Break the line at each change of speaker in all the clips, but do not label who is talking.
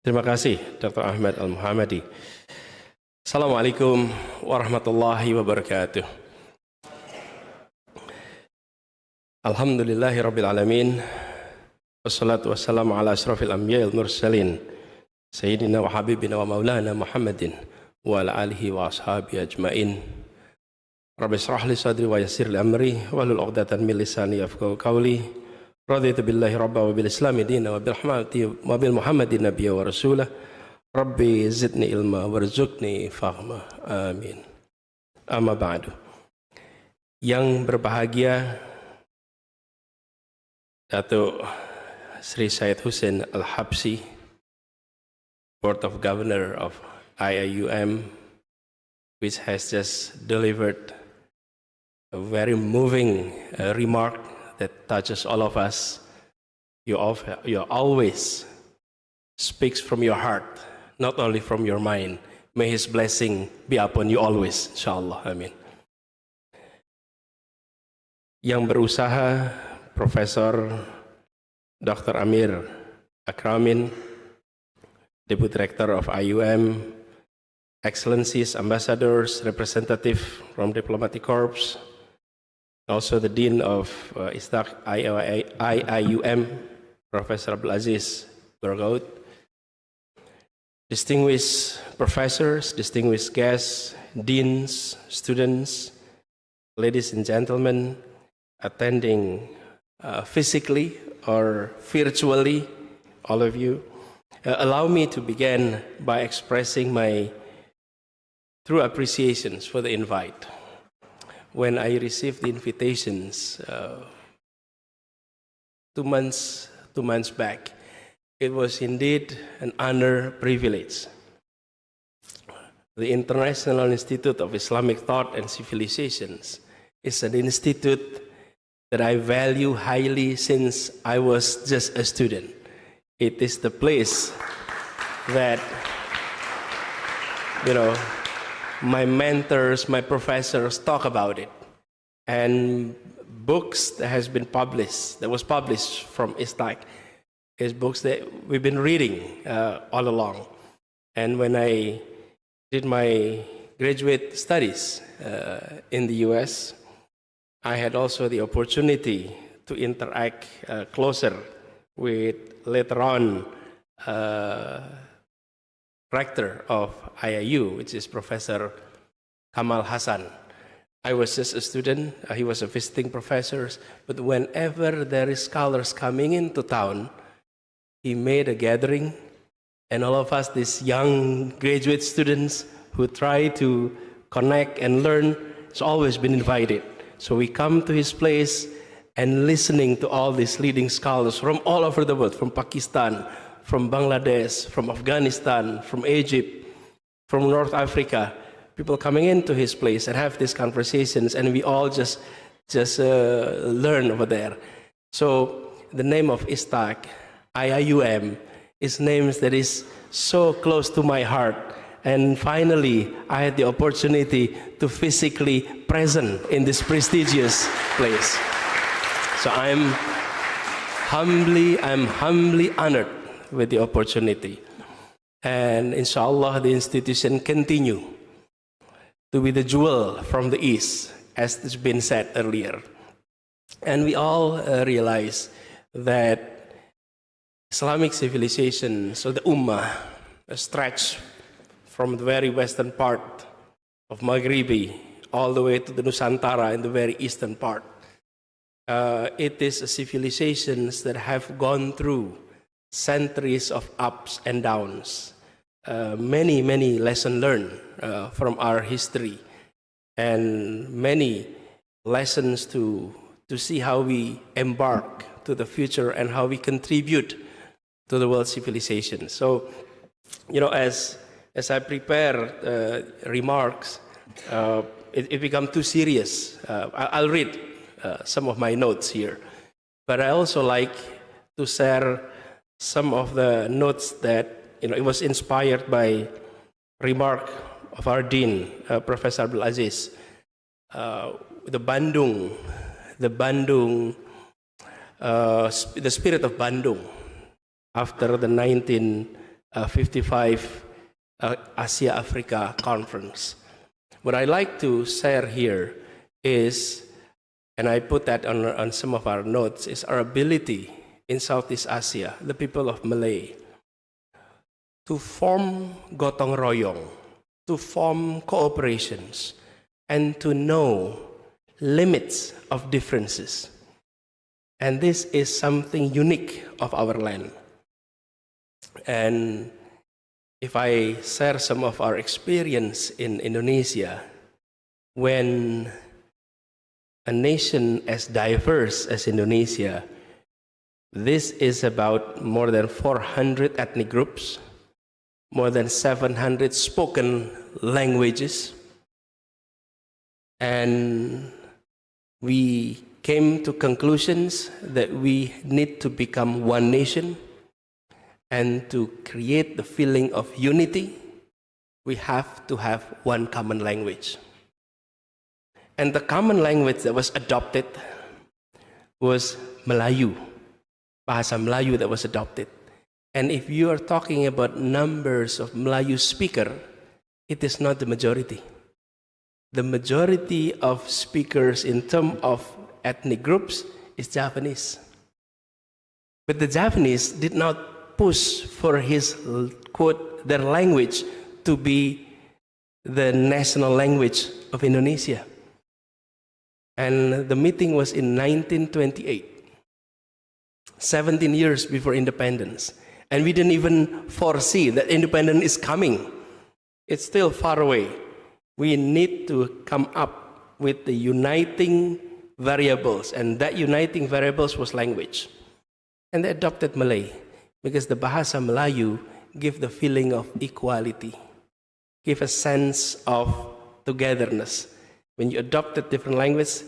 Terima kasih Dr. Ahmad Al-Muhammadi. Assalamualaikum warahmatullahi wabarakatuh. Alhamdulillahi rabbil alamin. Wassalatu wassalamu ala asrafil anbiya wal mursalin. Sayyidina wa habibina wa maulana Muhammadin wa ala alihi wa ashabihi ajmain. Rabbi israh li sadri wa yassir li amri wahlul 'uqdatam min lisani yafqahu qawli. Raditu billahi rabba wa bil islami dina wa bil muhammadin nabiyya wa rasulah. Rabbi zidni ilma warzuqni fahma. Amin. Amma ba'du. Yang berbahagia Datuk Sri Syed Hussein Al-Habsi, Board of Governor of IIUM, which has just delivered a very moving remark that touches all of us. You always speaks from your heart, not only from your mind. May His blessing be upon you always, insyaAllah. Amin. Yang berusaha, Profesor Dr. Amir Akramin, Deputy Director of IUM, Excellencies, Ambassadors, Representative from Diplomatic Corps, also the Dean of IIUM, Professor Abdul Aziz Bergaud, distinguished professors, distinguished guests, deans, students, ladies and gentlemen, attending physically or virtually, all of you. Allow me to begin by expressing my true appreciations for the invite. When I received the invitations 2 months back, it was indeed an honor, privilege. The International Institute of Islamic Thought and Civilizations is an institute that I value highly since I was just a student. It is the place that, my mentors, my professors talk about it. And books that was published from ISTAC is books that we've been reading all along. And when I did my graduate studies in the US, I had also the opportunity to interact closer with later on rector of IIU, which is Professor Kamal Hassan. I was just a student, he was a visiting professor, but whenever there is scholars coming into town, he made a gathering, and all of us, these young graduate students who try to connect and learn, has always been invited. So we come to his place and listening to all these leading scholars from all over the world, from Pakistan, from Bangladesh, from Afghanistan, from Egypt, from North Africa, people coming into his place and have these conversations, and we all just learn over there. So the name of ISTAC, IIUM, is names that is so close to my heart. And finally, I had the opportunity to physically present in this prestigious place. So I'm humbly honored with the opportunity. And inshallah, the institution continue to be the jewel from the East, as has been said earlier. And we all realize that Islamic civilization, so the Ummah, stretch from the very western part of Maghribi all the way to the Nusantara in the very eastern part. It is a civilizations that have gone through centuries of ups and downs, many lessons learned from our history, and many lessons to see how we embark to the future and how we contribute to the world civilization. So, as I prepare remarks, it become too serious. I'll read some of my notes here, but I also like to share some of the notes that it was inspired by remark of our dean, Professor Abdul Aziz. The spirit of Bandung after the 55 Asia-Africa conference. What I like to share here is, and I put that on some of our notes, is our ability in Southeast Asia, the people of Malay, to form gotong royong, to form cooperations, and to know limits of differences. And this is something unique of our land. And if I share some of our experience in Indonesia, when a nation as diverse as Indonesia, this is about more than 400 ethnic groups, more than 700 spoken languages, and we came to conclusions that we need to become one nation, and to create the feeling of unity, we have to have one common language. And the common language that was adopted was Melayu, Bahasa Melayu that was adopted. And if you are talking about numbers of Melayu speakers, it is not the majority. The majority of speakers in terms of ethnic groups is Japanese. But the Japanese did not push for his, quote, their language to be the national language of Indonesia. And the meeting was in 1928, 17 years before independence. And we didn't even foresee that independence is coming. It's still far away. We need to come up with the uniting variables, and that uniting variables was language. And they adopted Malay, because the Bahasa Melayu give the feeling of equality, give a sense of togetherness. When you adopt a different language,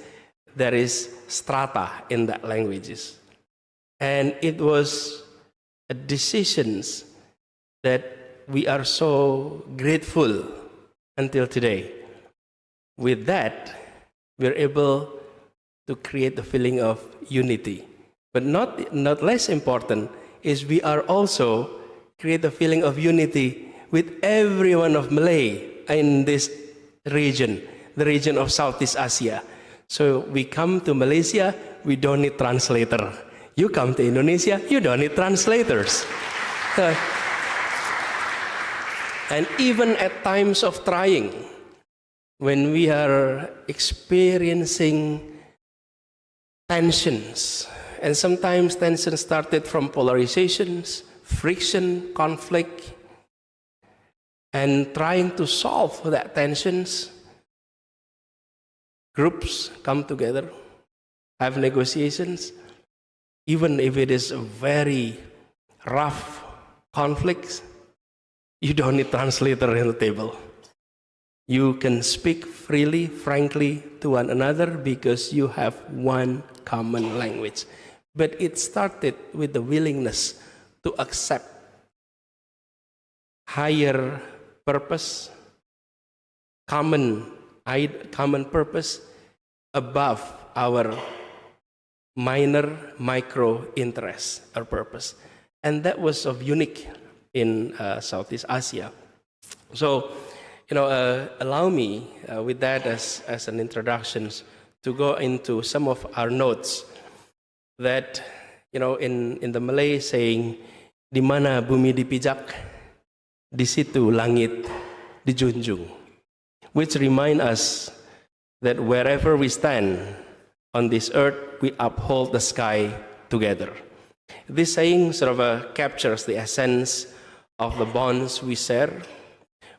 there is strata in that languages. And it was a decision that we are so grateful until today. With that, we're able to create the feeling of unity. But not less important is we are also create the feeling of unity with everyone of Malay in this region, the region of Southeast Asia. So we come to Malaysia, we don't need translator. You come to Indonesia, you don't need translators. And even at times of trying, when we are experiencing tensions, and sometimes tension started from polarizations, friction, conflict, and trying to solve that tensions, groups come together, have negotiations, even if it is a very rough conflict, you don't need translator in the table. You can speak freely, frankly to one another because you have one common language. But it started with the willingness to accept higher purpose, common purpose above our minor, micro interests or purpose. And that was of unique in Southeast Asia. So, allow me with that as an introduction to go into some of our notes that, in the Malay saying, di mana bumi dipijak, di situ langit dijunjung, which remind us that wherever we stand on this earth, we uphold the sky together. This saying sort of captures the essence of the bonds we share,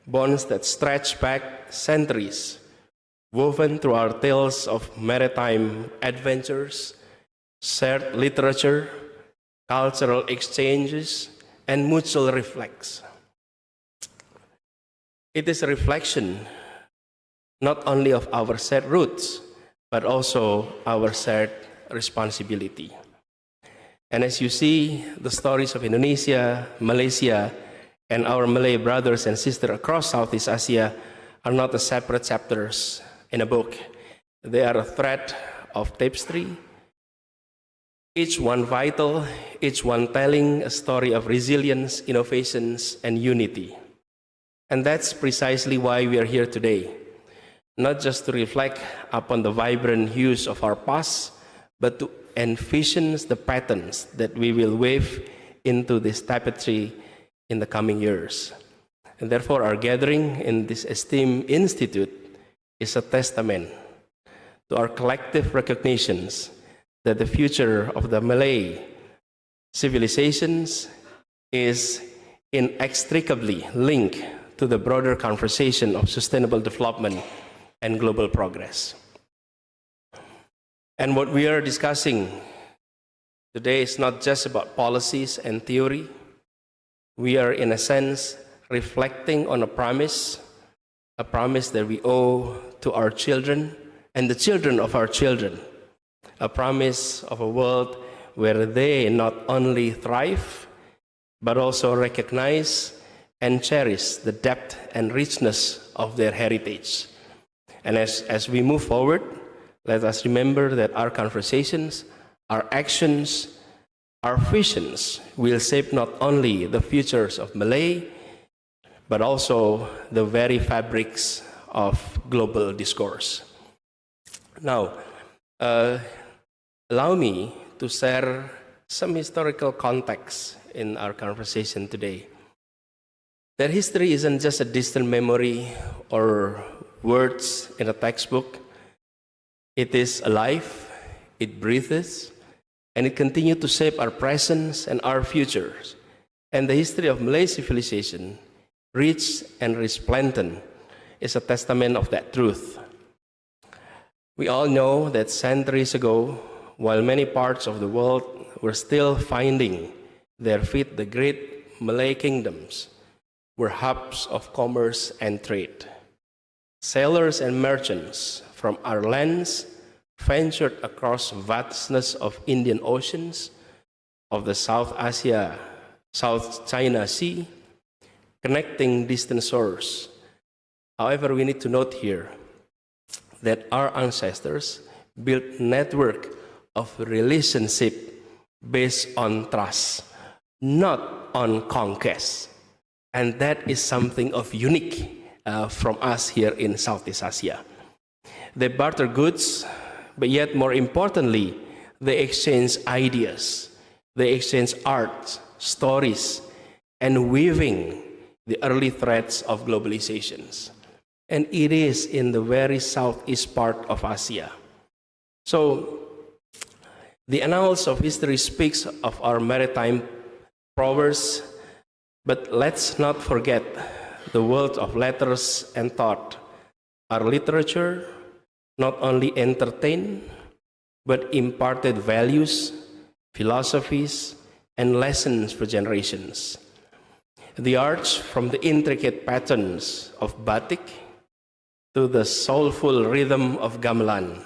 bonds that stretch back centuries, woven through our tales of maritime adventures, shared literature, cultural exchanges, and mutual reflex. It is a reflection not only of our shared roots, but also our shared responsibility. And as you see, the stories of Indonesia, Malaysia, and our Malay brothers and sisters across Southeast Asia are not the separate chapters in a book. They are a thread of tapestry, each one vital, each one telling a story of resilience, innovations, and unity. And that's precisely why we are here today, not just to reflect upon the vibrant hues of our past, but to envision the patterns that we will weave into this tapestry in the coming years. And therefore, our gathering in this esteemed institute is a testament to our collective recognitions that the future of the Malay civilizations is inextricably linked to the broader conversation of sustainable development and global progress. And what we are discussing today is not just about policies and theory. We are, in a sense, reflecting on a promise that we owe to our children and the children of our children, a promise of a world where they not only thrive, but also recognize and cherish the depth and richness of their heritage. And as we move forward, let us remember that our conversations, our actions, our visions will shape not only the futures of Malay, but also the very fabrics of global discourse. Now, allow me to share some historical context in our conversation today. That history isn't just a distant memory or words in a textbook. It is alive, it breathes, and it continues to shape our present and our futures. And the history of Malay civilization, rich and resplendent, is a testament of that truth. We all know that centuries ago, while many parts of the world were still finding their feet, the great Malay kingdoms were hubs of commerce and trade. Sailors and merchants from our lands ventured across vastness of Indian Oceans, of the South China Sea, connecting distant shores. However, we need to note here that our ancestors built network of relationship based on trust, not on conquest. And that is something of unique from us here in Southeast Asia. They barter goods, but yet more importantly, they exchange ideas, they exchange art, stories, and weaving the early threads of globalizations. And it is in the very southeast part of Asia. So, the annals of history speaks of our maritime prowess, but let's not forget the world of letters and thought. Our literature not only entertained, but imparted values, philosophies, and lessons for generations. The arts, from the intricate patterns of batik to the soulful rhythm of gamelan,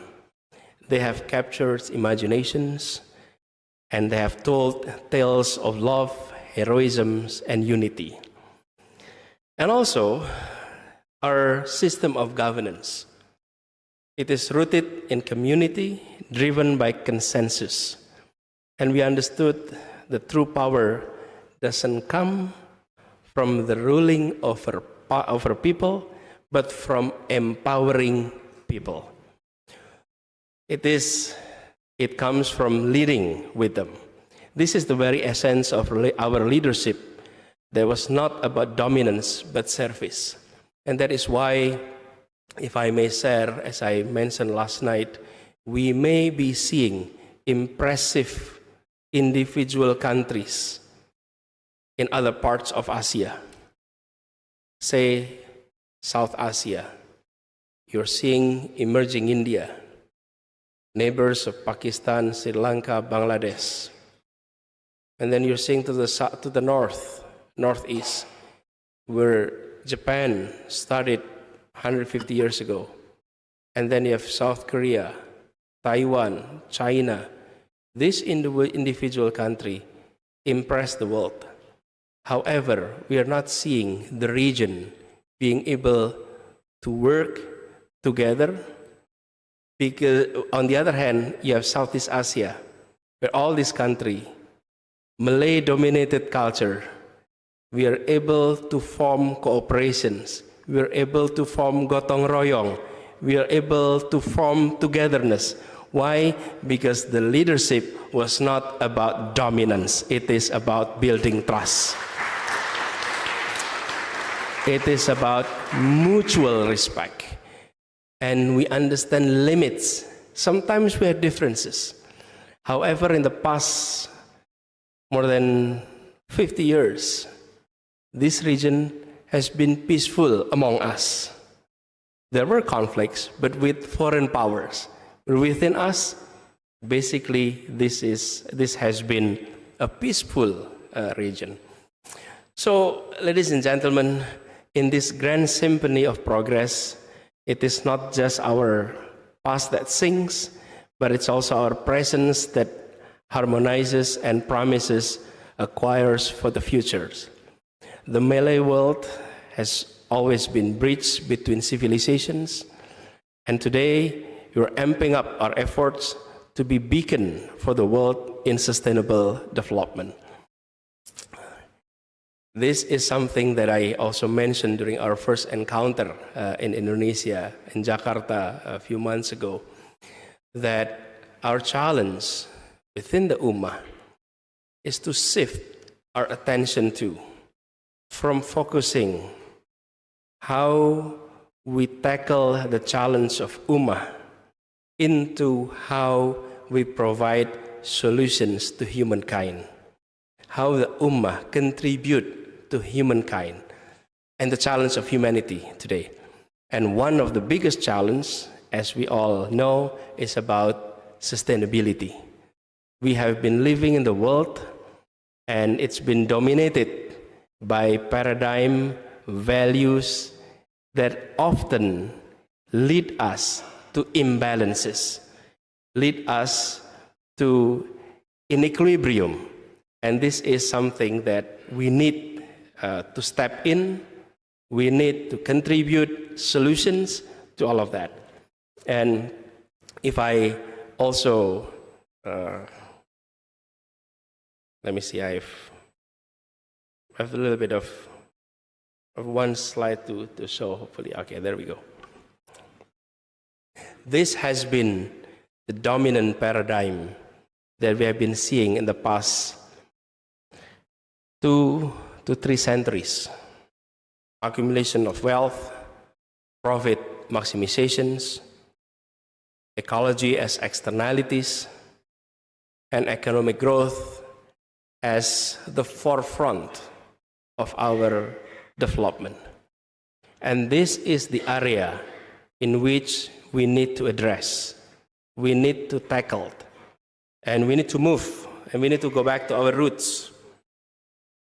they have captured imaginations, and they have told tales of love, heroism, and unity. And also, our system of governance. It is rooted in community, driven by consensus. And we understood the true power doesn't come from the ruling over people, but from empowering people. It comes from leading with them. This is the very essence of our leadership. That was not about dominance, but service. And that is why, if I may share, as I mentioned last night, we may be seeing impressive individual countries in other parts of Asia. Say, South Asia. You're seeing emerging India, neighbors of Pakistan, Sri Lanka, Bangladesh. And then you're seeing to the northeast, where Japan started 150 years ago. And then you have South Korea, Taiwan, China. This individual country impressed the world. However, we are not seeing the region being able to work together, because on the other hand, you have Southeast Asia, where all this country, Malay-dominated culture, we are able to form cooperations, we are able to form gotong royong, we are able to form togetherness. Why? Because the leadership was not about dominance, it is about building trust. It is about mutual respect. And we understand limits. Sometimes we have differences. However, in the past more than 50 years, this region has been peaceful among us. There were conflicts, but with foreign powers. Within us, basically, this has been a peaceful region. So, ladies and gentlemen, in this grand symphony of progress, it is not just our past that sings, but it's also our presence that harmonizes and promises acquires for the futures. The Malay world has always been bridged between civilizations, and today we're amping up our efforts to be beacon for the world in sustainable development. This is something that I also mentioned during our first encounter in Indonesia, in Jakarta a few months ago, that our challenge within the Ummah is to shift our attention to, from focusing how we tackle the challenge of Ummah into how we provide solutions to humankind, how the Ummah contribute to humankind and the challenge of humanity today. And one of the biggest challenges, as we all know, is about sustainability. We have been living in the world and it's been dominated by paradigm values that often lead us to imbalances, lead us to inequilibrium. And this is something that we need to step in. We need to contribute solutions to all of that. And if I also, let me see, I have a little bit of one slide to show, hopefully. Okay, there we go. This has been the dominant paradigm that we have been seeing in the past 2 to 3 centuries. Accumulation of wealth, profit maximizations, ecology as externalities, and economic growth as the forefront of our development. And this is the area in which we need to address, we need to tackle, and we need to move, and we need to go back to our roots,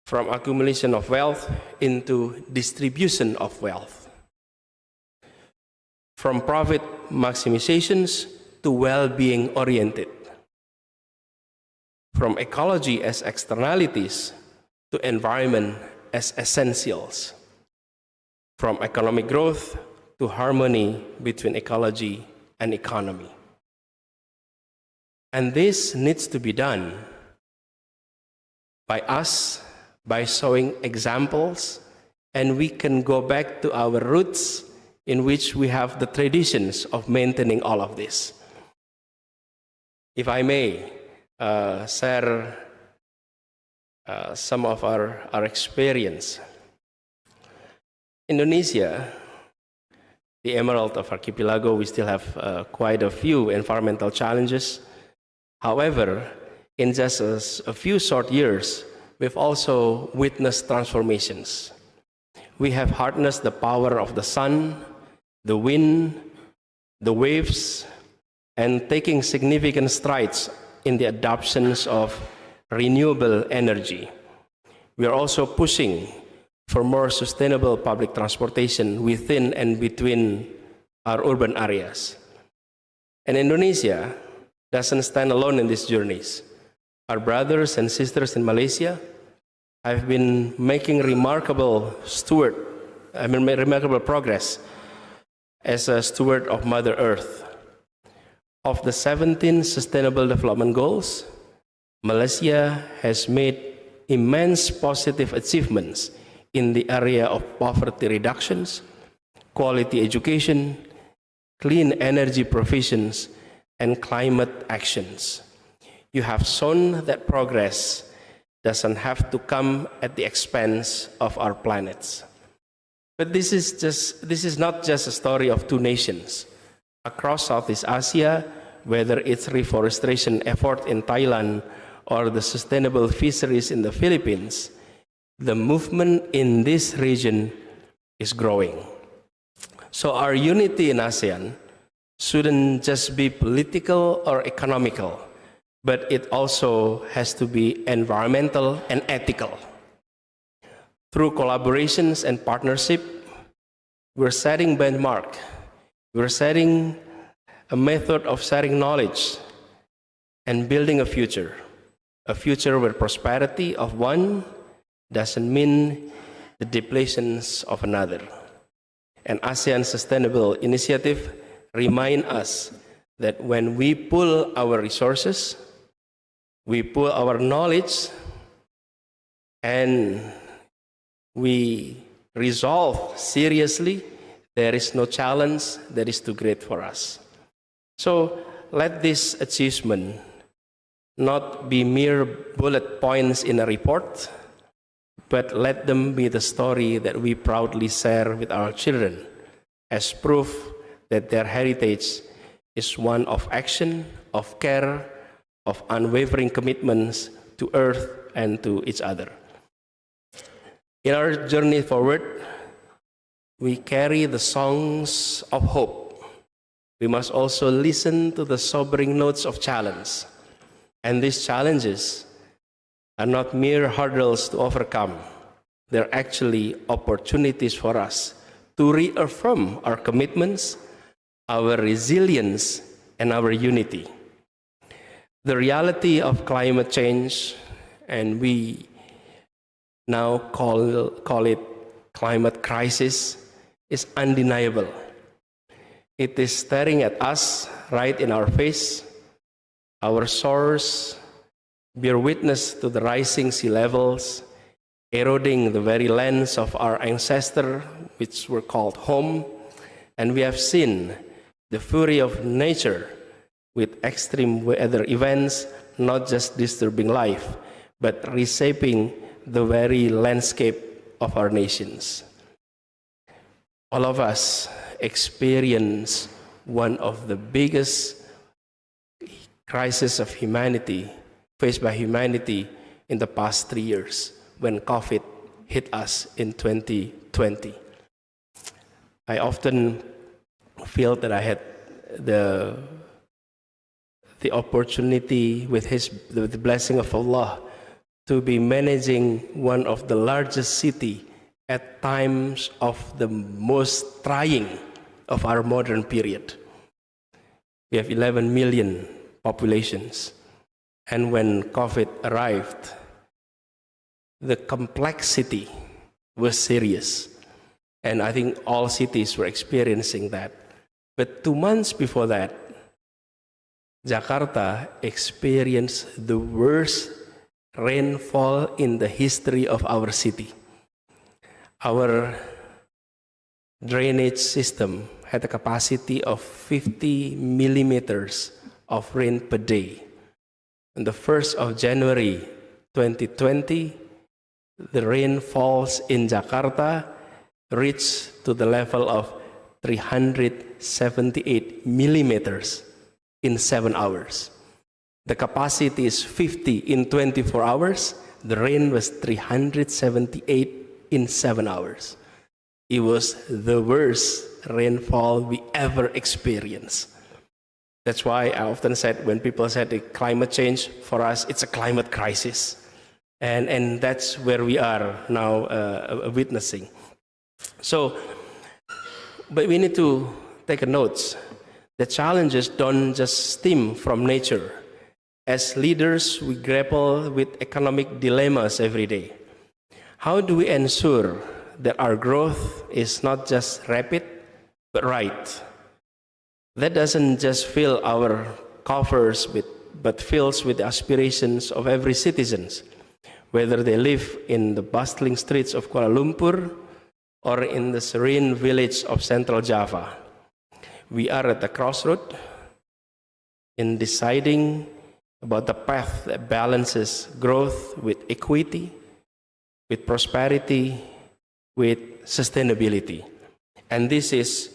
from accumulation of wealth into distribution of wealth, from profit maximizations to well-being oriented, from ecology as externalities to environment as essentials, from economic growth to harmony between ecology and economy. And this needs to be done by us, by showing examples, and we can go back to our roots in which we have the traditions of maintaining all of this. If I may share some of our experience. Indonesia, the Emerald of Archipelago, we still have quite a few environmental challenges. However, in just a few short years, we've also witnessed transformations. We have harnessed the power of the sun, the wind, the waves, and taking significant strides in the adoptions of renewable energy. We are also pushing for more sustainable public transportation within and between our urban areas. And Indonesia doesn't stand alone in these journeys. Our brothers and sisters in Malaysia have been making remarkable progress as a steward of Mother Earth. Of the 17 Sustainable Development Goals, Malaysia has made immense positive achievements in the area of poverty reductions, quality education, clean energy provisions, and climate actions. You have shown that progress doesn't have to come at the expense of our planets. But this is not just a story of two nations. Across Southeast Asia, whether it's reforestation effort in Thailand or the sustainable fisheries in the Philippines, the movement in this region is growing. So our unity in ASEAN shouldn't just be political or economical, but it also has to be environmental and ethical. Through collaborations and partnership, we're setting benchmark. We're setting a method of sharing knowledge and building a future where prosperity of one doesn't mean the depletions of another. And ASEAN Sustainable Initiative remind us that when we pool our resources, we pool our knowledge, and we resolve seriously, there is no challenge that is too great for us. So let this achievement not be mere bullet points in a report, but let them be the story that we proudly share with our children as proof that their heritage is one of action, of care, of unwavering commitments to Earth and to each other. In our journey forward, we carry the songs of hope. We must also listen to the sobering notes of challenge. And these challenges are not mere hurdles to overcome. They're actually opportunities for us to reaffirm our commitments, our resilience, and our unity. The reality of climate change, and we now call it climate crisis, is undeniable. It is staring at us right in our face. Our shores bear witness to the rising sea levels, eroding the very lands of our ancestors, which were called home. And we have seen the fury of nature with extreme weather events, not just disturbing life, but reshaping the very landscape of our nations. All of us experience one of the biggest crises of humanity faced by humanity in the past 3 years when COVID hit us in 2020. I often feel that I had the opportunity with the blessing of Allah to be managing one of the largest city at times of the most trying of our modern period. We have 11 million populations. And when COVID arrived, the complexity was serious. And I think all cities were experiencing that. But 2 months before that, Jakarta experienced the worst rainfall in the history of our city. Our drainage system had a capacity of 50 millimeters of rain per day. On the 1st of January 2020, the rainfalls in Jakarta reached to the level of 378 millimeters in 7 hours. The capacity is 50 in 24 hours. The rain was 378 in 7 hours. It was the worst rainfall we ever experienced. That's why I often said, when people said the climate change, for us, it's a climate crisis. And that's where we are now witnessing. So, but we need to take a note. The challenges don't just stem from nature. As leaders, we grapple with economic dilemmas every day. How do we ensure that our growth is not just rapid, but right? That doesn't just fill our coffers with but fills with the aspirations of every citizen, whether they live in the bustling streets of Kuala Lumpur or in the serene village of Central Java. We are at the crossroad in deciding about the path that balances growth with equity, with prosperity, with sustainability. And this is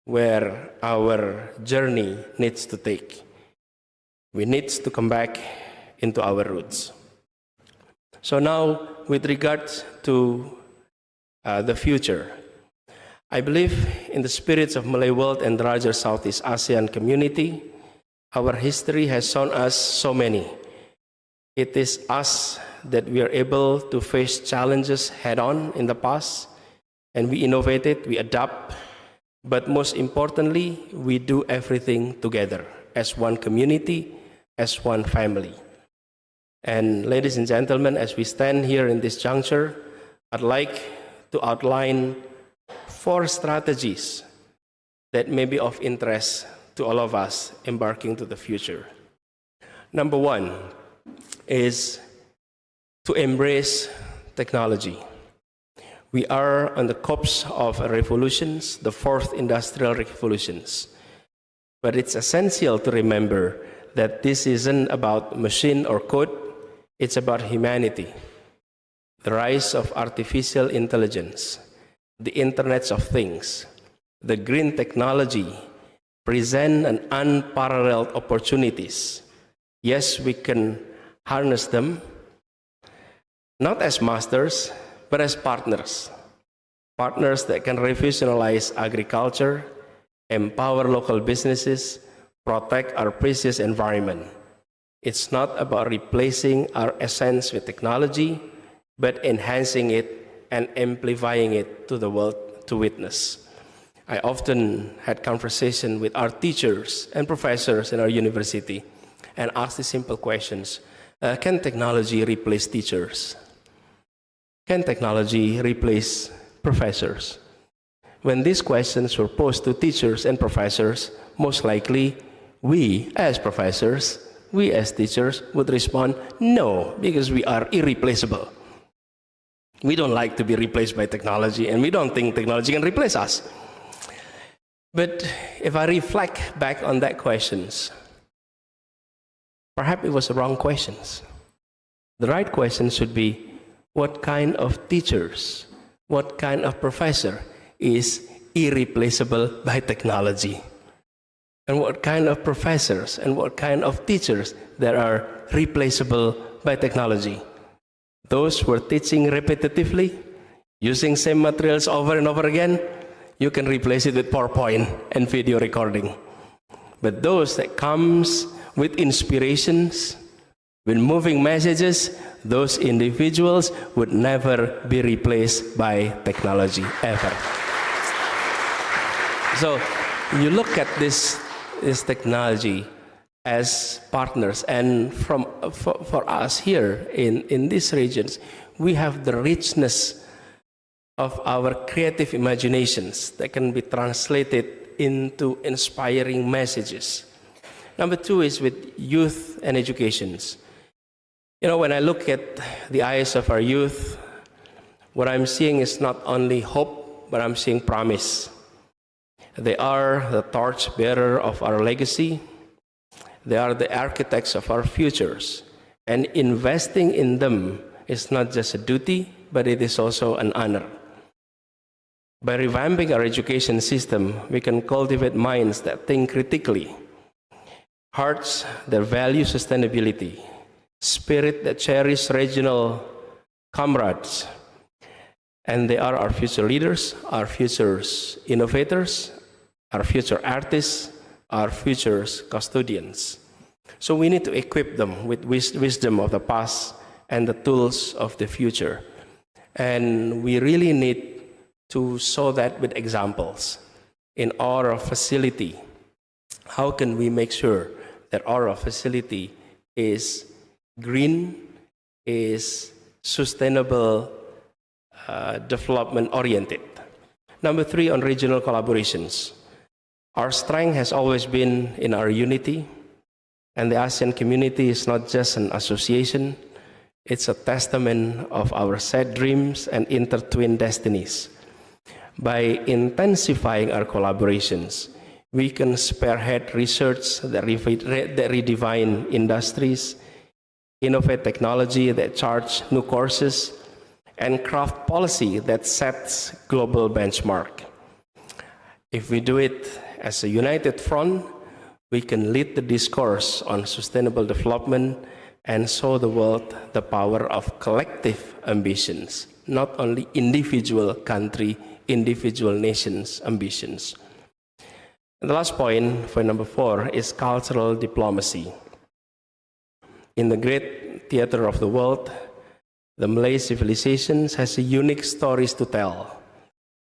where our journey needs to take. We need to come back into our roots. So now, with regards to the future, I believe in the spirits of Malay world and the larger Southeast ASEAN community. Our history has shown us so many. It is us that we are able to face challenges head-on in the past, and we innovated, we adapt, but most importantly, we do everything together as one community, as one family. And ladies and gentlemen, as we stand here in this juncture, I'd like to outline 4 strategies that may be of interest to all of us embarking to the future. Number 1 is to embrace technology. We are on the cusp of revolutions, the 4th industrial revolutions. But it's essential to remember that this isn't about machine or code, it's about humanity. The rise of artificial intelligence, the Internet of Things, the green technology present an unparalleled opportunities. Yes, we can harness them, not as masters, but as partners. Partners that can revolutionize agriculture, empower local businesses, protect our precious environment. It's not about replacing our essence with technology, but enhancing it and amplifying it to the world to witness. I often had conversation with our teachers and professors in our university and asked the simple questions. Can technology replace teachers? Can technology replace professors? When these questions were posed to teachers and professors, most likely we as professors, we as teachers would respond, no, because we are irreplaceable. We don't like to be replaced by technology, and we don't think technology can replace us. But if I reflect back on that questions, perhaps it was the wrong questions. The right question should be, what kind of teachers, what kind of professor is irreplaceable by technology? And what kind of professors and what kind of teachers that are replaceable by technology? Those who are teaching repetitively, using same materials over and over again, you can replace it with PowerPoint and video recording. But those that comes with inspirations, with moving messages, those individuals would never be replaced by technology, ever. So you look at this technology as partners, and for us here in these regions, we have the richness of our creative imaginations that can be translated into inspiring messages. Number 2 is with youth and educations. You know, when I look at the eyes of our youth, what I'm seeing is not only hope, but I'm seeing promise. They are the torchbearer of our legacy. They are the architects of our futures. And investing in them is not just a duty, but it is also an honor. By revamping our education system, we can cultivate minds that think critically, hearts that value sustainability, spirit that cherish regional comrades. And they are our future leaders, our future innovators, our future artists, our future custodians. So we need to equip them with wisdom of the past and the tools of the future. And we really need to show that with examples. In our facility, how can we make sure that our facility is green, is sustainable, development oriented? Number 3, on regional collaborations. Our strength has always been in our unity, And the ASEAN community is not just an association, it's a testament of our shared dreams and intertwined destinies. By intensifying our collaborations, we can spearhead research that redefine industries, innovate technology that charts new courses, and craft policy that sets global benchmark. If we do it as a united front, we can lead the discourse on sustainable development and show the world the power of collective ambitions, not only individual country, individual nations' ambitions. And the last point number 4, is cultural diplomacy. In the great theater of the world, the Malay civilization has a unique stories to tell.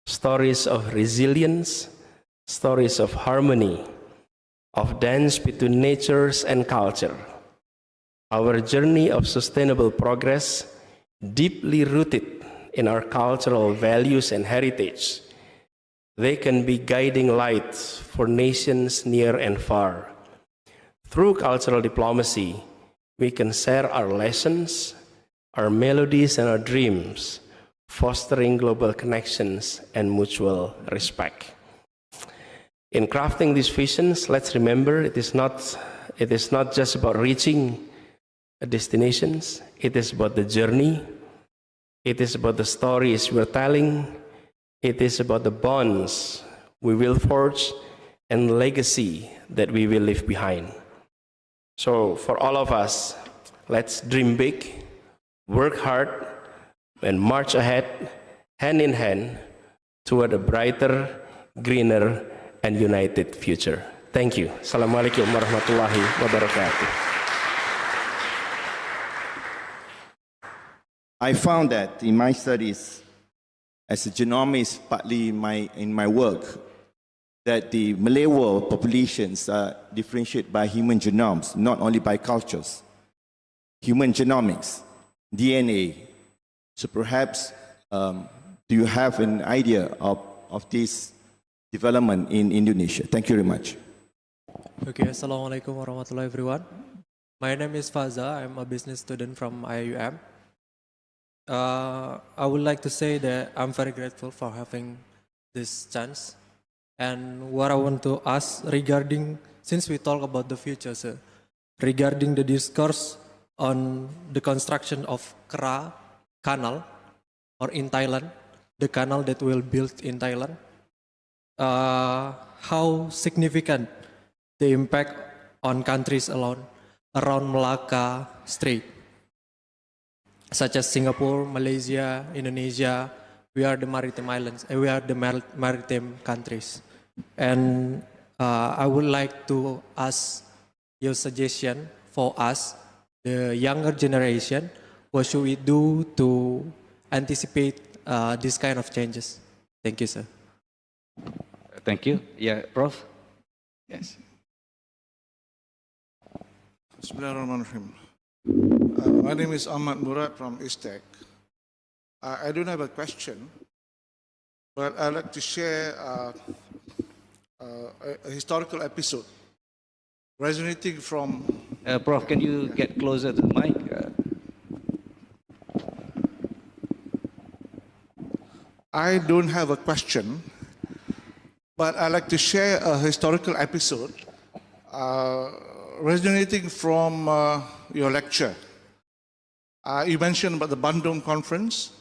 Stories of resilience, stories of harmony, of dance between natures and culture. Our journey of sustainable progress, deeply rooted in our cultural values and heritage, they can be guiding lights for nations near and far. Through cultural diplomacy, we can share our lessons, our melodies, and our dreams, fostering global connections and mutual respect. In crafting these visions, let's remember it is not just about reaching destinations, it is about the journey, it is about the stories we're telling, it is about the bonds we will forge and the legacy that we will leave behind. So for all of us, let's dream big, work hard, and march ahead, hand in hand, toward a brighter, greener, and united future. Thank you. Assalamualaikum warahmatullahi wabarakatuh.
I found that in my studies, as a genomist, partly in my work, that the Malay world populations are differentiated by human genomes, not only by cultures. Human genomics, DNA. So perhaps, do you have an idea of this development in Indonesia? Thank you very much.
Okay, Assalamualaikum warahmatullahi everyone. My name is Faza. I'm a business student from IUM. I would like to say that I'm very grateful for having this chance. And what I want to ask regarding, since we talk about the future, sir, regarding the discourse on the construction of Kra Canal, or in Thailand, the canal that will build in Thailand, how significant the impact on countries around Malacca Strait, such as Singapore, Malaysia, Indonesia. We are the maritime islands, and we are the maritime countries. And I would like to ask your suggestion for us, the younger generation, what should we do to anticipate this kind of changes? Thank you, sir.
Thank you. Yeah, Prof? Yes.
Bismillahirrahmanirrahim. My name is Ahmad Murad from ISTEC. I don't have a question, but I'd like to share a historical episode resonating from...
Prof, can you get closer to the mic?
I don't have a question, but I'd like to share a historical episode resonating from your lecture. You mentioned about the Bandung conference.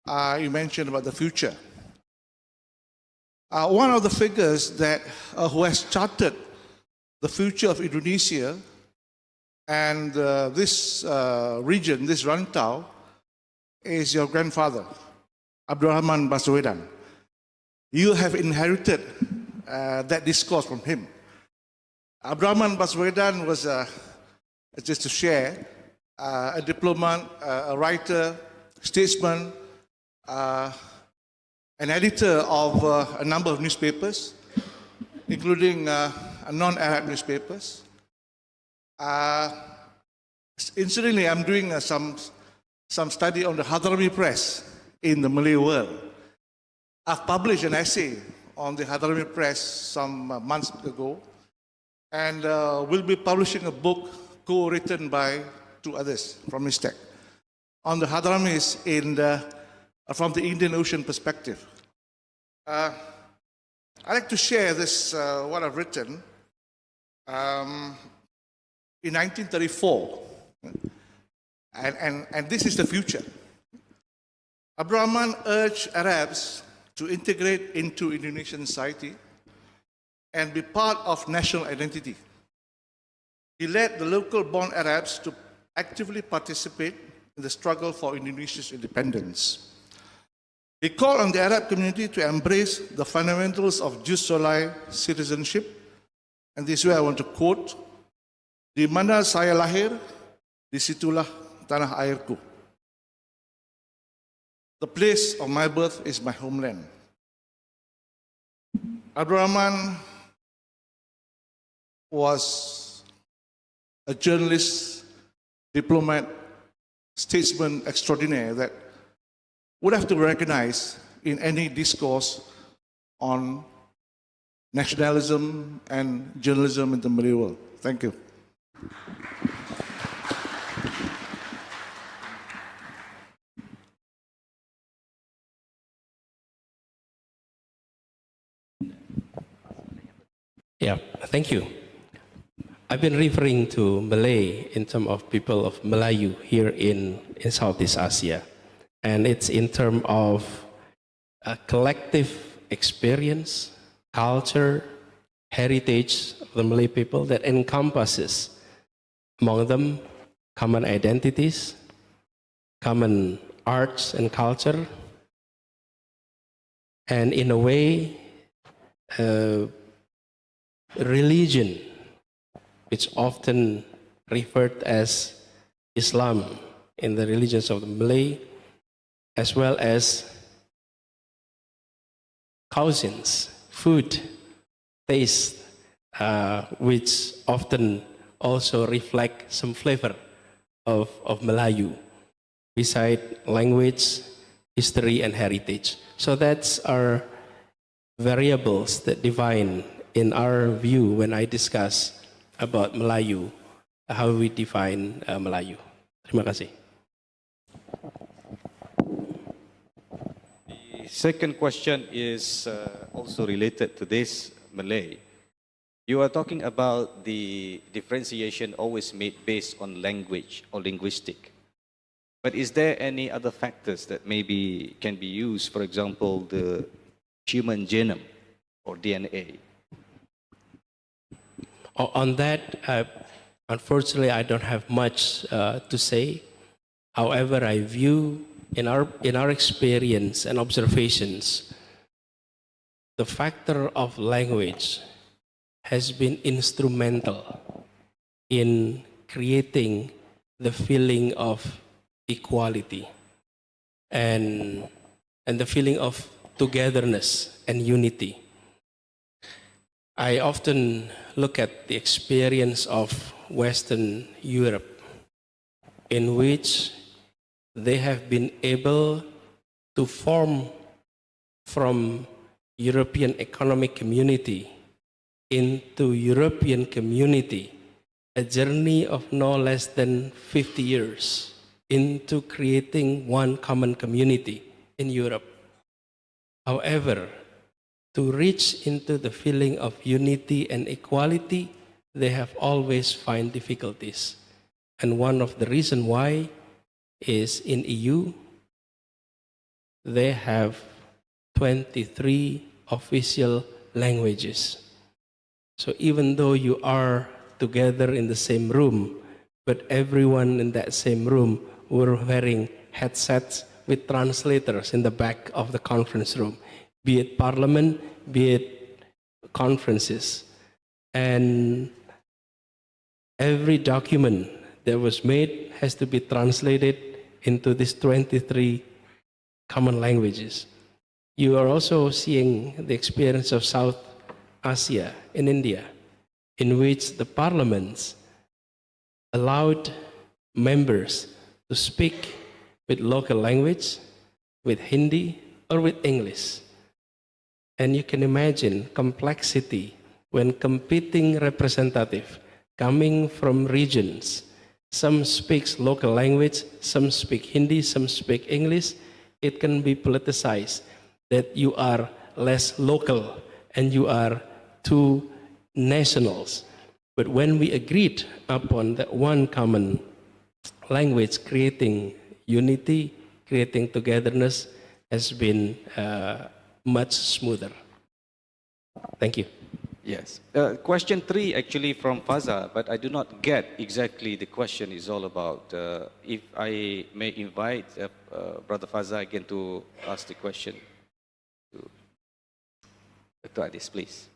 You mentioned about the future. One of the figures that who has charted the future of Indonesia and this region, this Rantau, is your grandfather, Abdurrahman Baswedan. You have inherited that discourse from him. Abdurrahman Baswedan was, just to share, a diplomat, a writer, statesman, an editor of a number of newspapers, including non-Arab newspapers. Incidentally, I'm doing some study on the Hadrami press in the Malay world. I've published an essay on the Hadrami press some months ago. and will be publishing a book co-written by two others from Mistec on the Hadramis from the Indian Ocean perspective. I'd like to share this, what I've written. In 1934, and this is the future. Abdurrahman urged Arabs to integrate into Indonesian society and be part of national identity. He led the local-born Arabs to actively participate in the struggle for Indonesia's independence. He called on the Arab community to embrace the fundamentals of jus soli citizenship, and this is where I want to quote, "Di mana saya lahir, di situlah tanah airku." The place of my birth is my homeland. Abdurrahman was a journalist, diplomat, statesman extraordinaire that would have to be recognized in any discourse on nationalism and journalism in the Malay world. Thank you.
Yeah, thank you. I've been referring to Malay in terms of people of Melayu here in Southeast Asia. And it's in terms of a collective experience, culture, heritage of the Malay people that encompasses, among them, common identities, common arts and culture, and in a way, religion, which often referred as Islam in the religions of the Malay, as well as cuisines, food, taste, which often also reflect some flavor of Melayu, beside language, history, and heritage. So that's our variables that define, in our view, when I discuss about Melayu, how we define Melayu. Terima kasih.
The second question is also related to this Malay. You are talking about the differentiation always made based on language or linguistic. But is there any other factors that maybe can be used, for example, the human genome or DNA?
On that, unfortunately, I don't have much to say. However, I view in our experience and observations, the factor of language has been instrumental in creating the feeling of equality and the feeling of togetherness and unity. I often look at the experience of Western Europe, in which they have been able to form from European Economic Community into European Community, a journey of no less than 50 years into creating one common community in Europe. However, to reach into the feeling of unity and equality, they have always find difficulties. And one of the reasons why is in EU, they have 23 official languages. So even though you are together in the same room, but everyone in that same room were wearing headsets with translators in the back of the conference room, be it parliament, be it conferences. And every document that was made has to be translated into these 23 common languages. You are also seeing the experience of South Asia in India, in which the parliaments allowed members to speak with local language, with Hindi, or with English. And you can imagine complexity when competing representative coming from regions, some speaks local language, some speak Hindi, some speak English, it can be politicized that you are less local and you are two nationals. But when we agreed upon that one common language, creating unity, creating togetherness has been much smoother. Thank you.
Yes. Question 3 actually from Faza, but I do not get exactly the question is all about. If I may invite Brother Faza again to ask the question to Adis, please.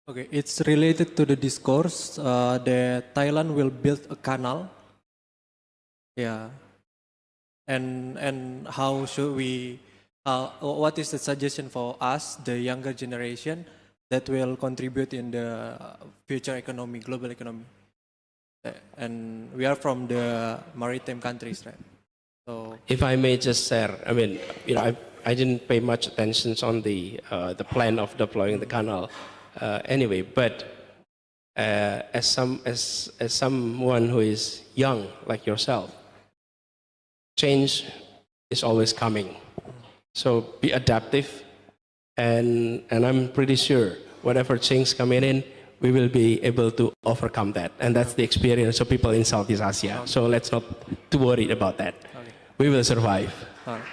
Okay, it's related to the discourse that Thailand will build a canal. Yeah, and how should we? What is the suggestion for us, the younger generation, that will contribute in the future economy, global economy? And we are from the maritime countries, right? So,
if I may just share, I mean, I didn't pay much attention on the plan of deploying the canal anyway, but as someone who is young like yourself, change is always coming. So be adaptive, and I'm pretty sure whatever change coming in, we will be able to overcome that. And that's the experience of people in Southeast Asia. So let's not too worried about that.
okay.
We will survive.
All right.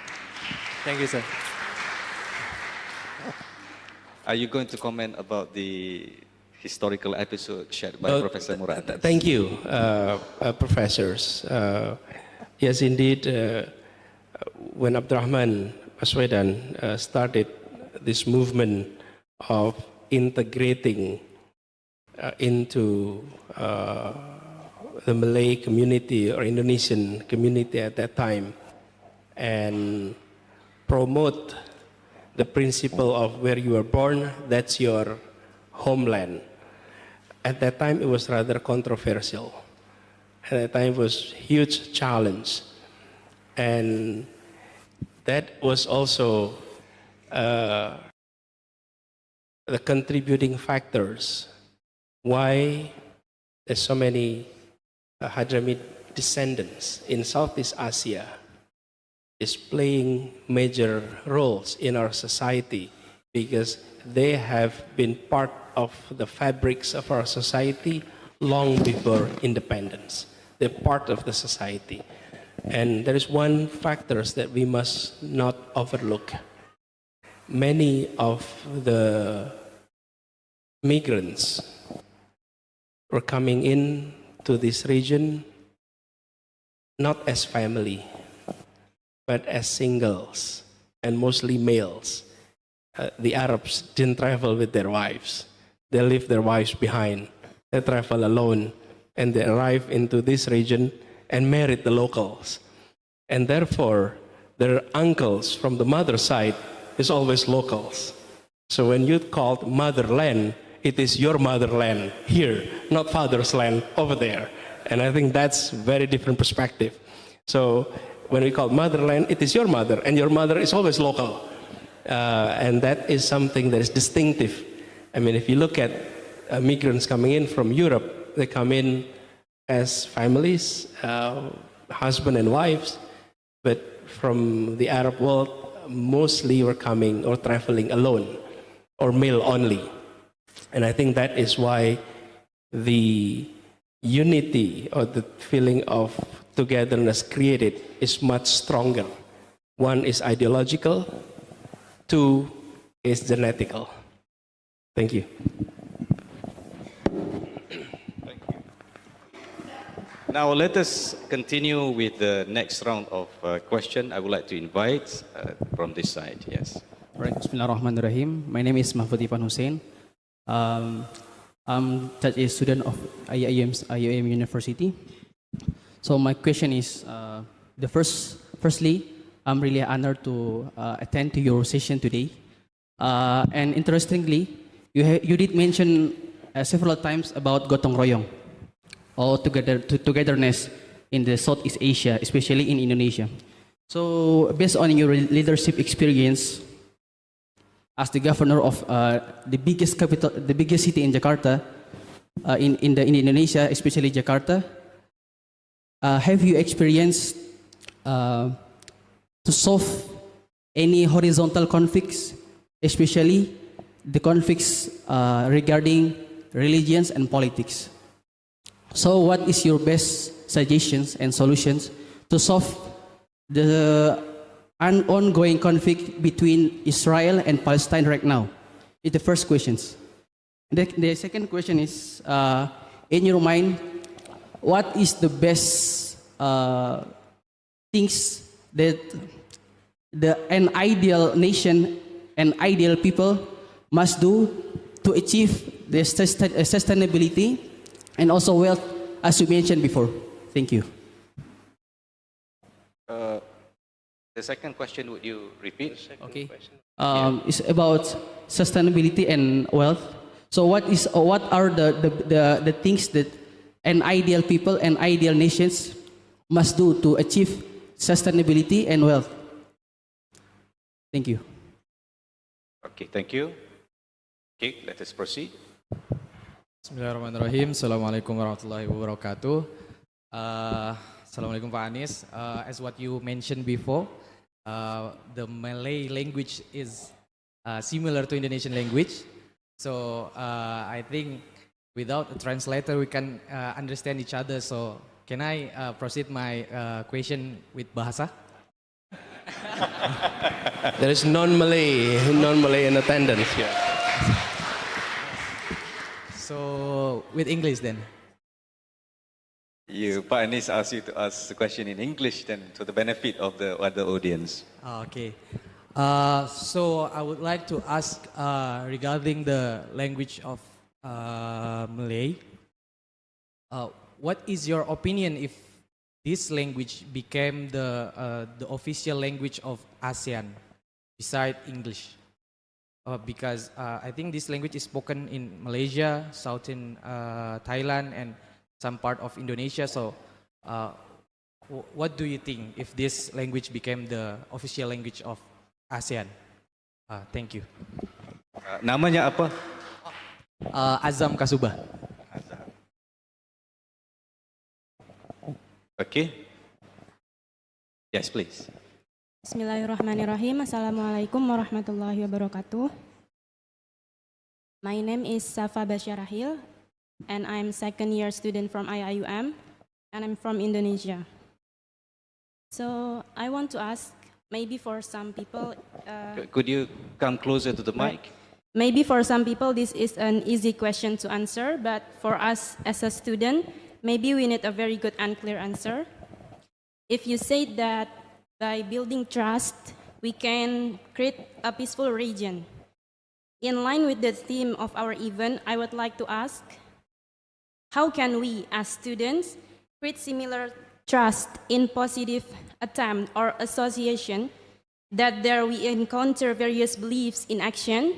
Thank you, sir.
Are you going to comment about the historical episode shared by Professor Murad?
Thank you, professors. Yes, indeed, when Abdurrahman Aswedan started this movement of integrating into the Malay community or Indonesian community at that time and promote the principle of where you were born, that's your homeland. At that time, it was rather controversial. At that time, it was a huge challenge. And that was also the contributing factors why there's so many Hadramid descendants in Southeast Asia is playing major roles in our society because they have been part of the fabrics of our society long before independence. They're part of the society. And there is one factor that we must not overlook. Many of the migrants were coming in to this region not as family, but as singles, and mostly males. The Arabs didn't travel with their wives. They leave their wives behind. They travel alone, and they arrive into this region and married the locals. And therefore, their uncles from the mother side is always locals. So when you call motherland, it is your motherland here, not father's land over there. And I think that's very different perspective. So when we call motherland, it is your mother, and your mother is always local. And that is something that is distinctive. I mean, if you look at migrants coming in from Europe, they come in as families, husband and wives, but from the Arab world, mostly were coming or traveling alone, or male only. And I think that is why the unity or the feeling of togetherness created is much stronger. One is ideological, two is genetical. Thank you.
Thank you. Now let us continue with the next round of question. I would like to invite from this side. Yes.
Right. Bismillahirrahmanirrahim. My name is Mahfud Ipan Hussein. I'm a student of IAM University. So my question is, firstly, I'm really honored to attend to your session today. And interestingly, you did mention several times about gotong royong, or togetherness in the Southeast Asia, especially in Indonesia. So based on your leadership experience, as the governor of the biggest capital, the biggest city in Jakarta, in Indonesia, especially Jakarta, have you experienced to solve any horizontal conflicts, especially the conflicts regarding religions and politics? So what is your best suggestions and solutions to solve the ongoing conflict between Israel and Palestine right now? It's the first questions. The second question is, in your mind, what is the best things that an ideal nation and ideal people must do to achieve the sustainability and also wealth, as you mentioned before? Thank you.
The second question, would you repeat?
Okay. It's about sustainability and wealth. So what are the things that an ideal people and ideal nations must do to achieve sustainability and wealth? Thank you.
Okay, thank you. Okay, let us proceed.
Bismillahirrahmanirrahim. Assalamualaikum warahmatullahi wabarakatuh. Assalamualaikum Pak Anies. As what you mentioned before, the Malay language is similar to Indonesian language. So I think without a translator we can understand each other. So can I proceed my question with Bahasa?
There is non-Malay in attendance here.
So with English then.
Pak Anies asked you to ask the question in English then, to the benefit of the other audience.
Okay. So I would like to ask regarding the language of Malay. What is your opinion if this language became the official language of ASEAN beside English? Because I think this language is spoken in Malaysia, southern Thailand, and some part of Indonesia. So what do you think if this language became the official language of ASEAN? Thank you.
Namanya apa?
Azam Kasubah.
Okay. Yes, please.
Bismillahirrahmanirrahim. Assalamualaikum warahmatullahi wabarakatuh. My name is Safa Basyarahil, and I'm second year student from IIUM, and I'm from Indonesia. So I want to ask, maybe for some people...
Could you come closer to the mic?
Maybe for some people this is an easy question to answer, but for us as a student, maybe we need a very good and clear answer. If you say that by building trust, we can create a peaceful region. In line with the theme of our event, I would like to ask, how can we as students create similar trust in positive attempt or association that there we encounter various beliefs in action?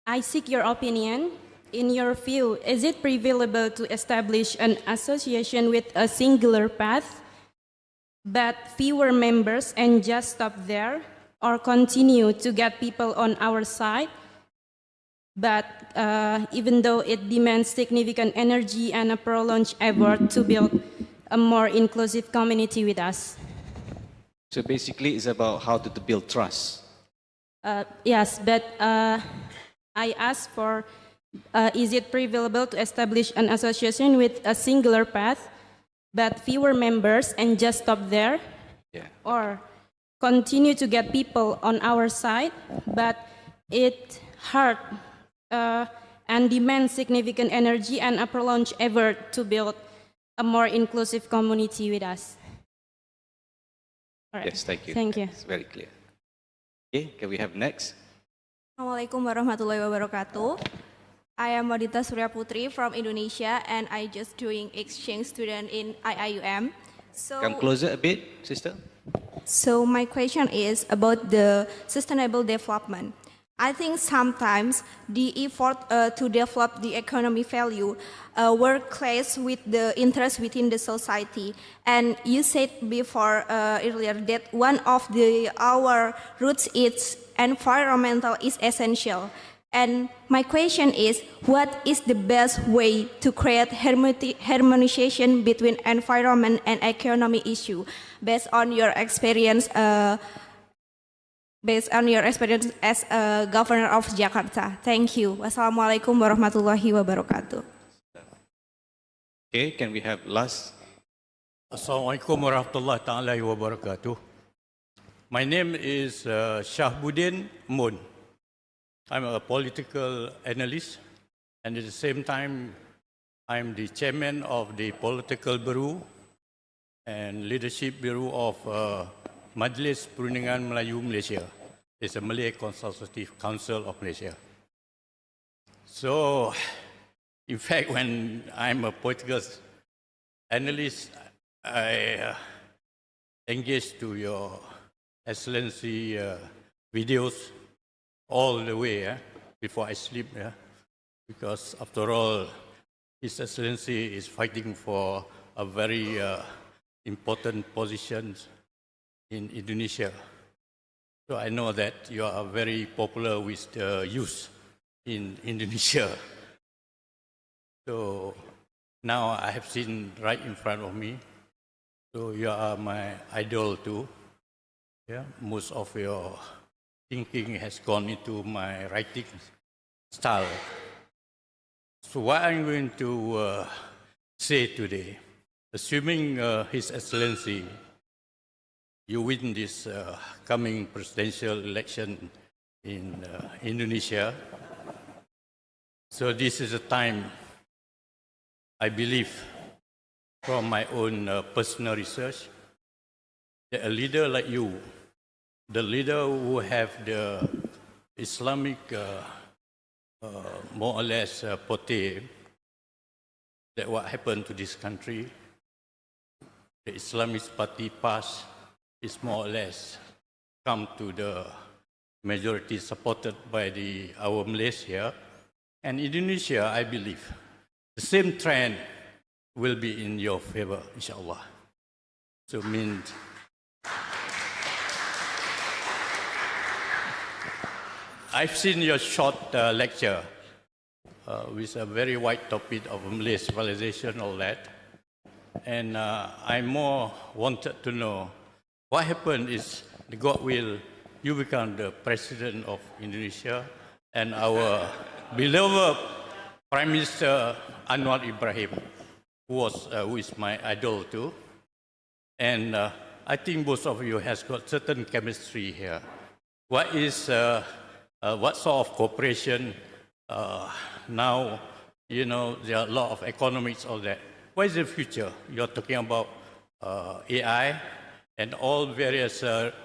I seek your opinion. In your view, is it prevailable to establish an association with a singular path, but fewer members and just stop there, or continue to get people on our side, but even though it demands significant energy and a prolonged effort to build a more inclusive community with us?
So basically it's about how to build trust.
Yes, but I asked for, is it prevailable to establish an association with a singular path, but fewer members and just stop there?
Yeah.
Or continue to get people on our side, but it hard and demands significant energy and a prolonged effort to build a more inclusive community with us? All right.
Yes, thank you.
Thank you.
It's very clear. Okay, can we have next?
Assalamualaikum warahmatullahi wabarakatuh. I am Wadita Surya Putri from Indonesia, and I just doing exchange student in IIUM. So,
Come closer a bit, sister.
So my question is about the sustainable development. I think sometimes the effort to develop the economic value work clash with the interest within the society. And you said before earlier that one of our roots is environmental is essential. And my question is, what is the best way to create harmonization between environment and economy issue based on your experience? Based on your experience as a governor of Jakarta. Thank you. Wassalamualaikum warahmatullahi wabarakatuh.
Okay, can we have last?
Assalamualaikum warahmatullahi taala wabarakatuh. My name is Shahbuddin Mun. I'm a political analyst, and at the same time, I'm the chairman of the Political Bureau and Leadership Bureau of Majlis Perundingan Melayu Malaysia. It's a Malay Consultative Council of Malaysia. So, in fact, when I'm a political analyst, I engage to your Excellency videos all the way before I sleep, because after all, His Excellency is fighting for a very important position in Indonesia. So I know that you are very popular with the youth in Indonesia. So now I have seen right in front of me. So you are my idol too. Yeah, most of your thinking has gone into my writing style. So what I'm going to say today, assuming His Excellency, you win this coming presidential election in Indonesia. So this is a time, I believe, from my own personal research, that a leader like you, the leader who have the Islamic, more or less, portray that what happened to this country, the Islamist party passed, is more or less come to the majority supported by our Malaysia and Indonesia. I believe the same trend will be in your favor, inshallah. So means I've seen your short lecture with a very wide topic of Malay civilization, all that, and I more wanted to know what happened is, God will, you become the president of Indonesia, and our beloved Prime Minister Anwar Ibrahim, who is my idol too, and I think both of you has got certain chemistry here. What sort of cooperation now? You know, there are a lot of economics, all that. What is the future? You're talking about AI. And all various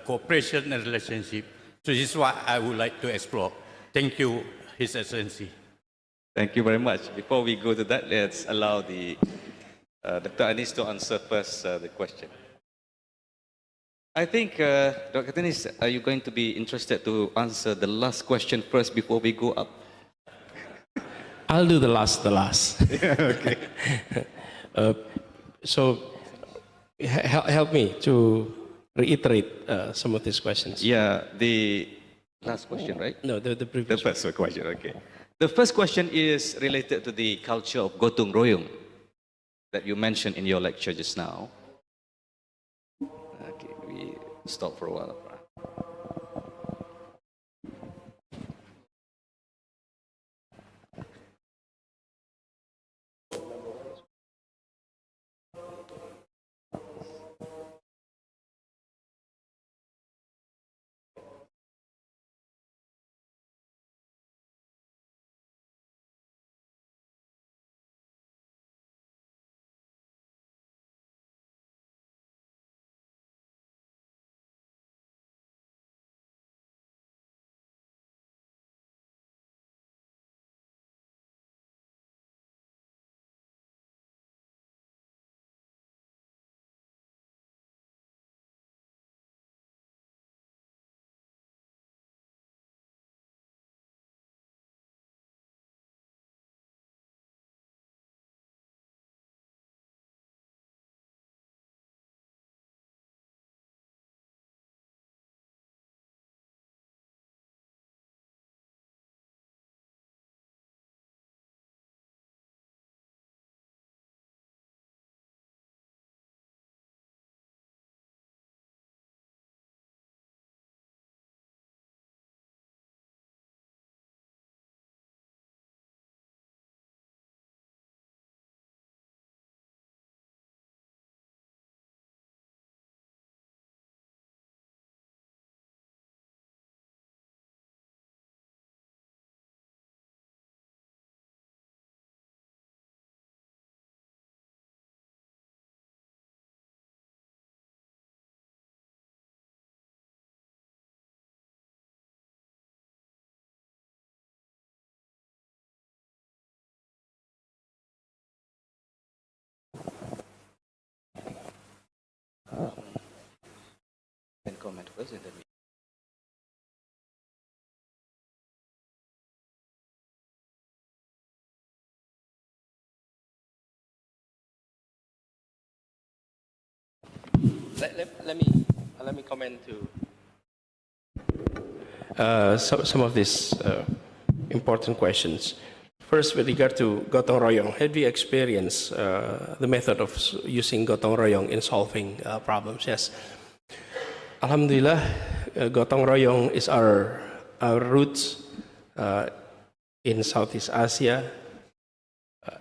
cooperation and relationship. So this is what I would like to explore. Thank you, His Excellency.
Thank you very much. Before we go to that, let's allow the Dr. ANiES to answer first the question. I think, Dr. ANiES, are you going to be interested to answer the last question first before we go up?
I'll do the last.
Yeah, okay.
So help me to reiterate some of these questions.
Yeah, the last question, right?
No, the previous.
The first question, okay. The first question is related to the culture of gotong royong that you mentioned in your lecture just now. Okay, we stop for a while. comment first and then me.
Let me comment to some of these important questions. First, with regard to gotong royong, have you experienced the method of using gotong royong in solving problems? Yes. Alhamdulillah, gotong royong is our roots in Southeast Asia,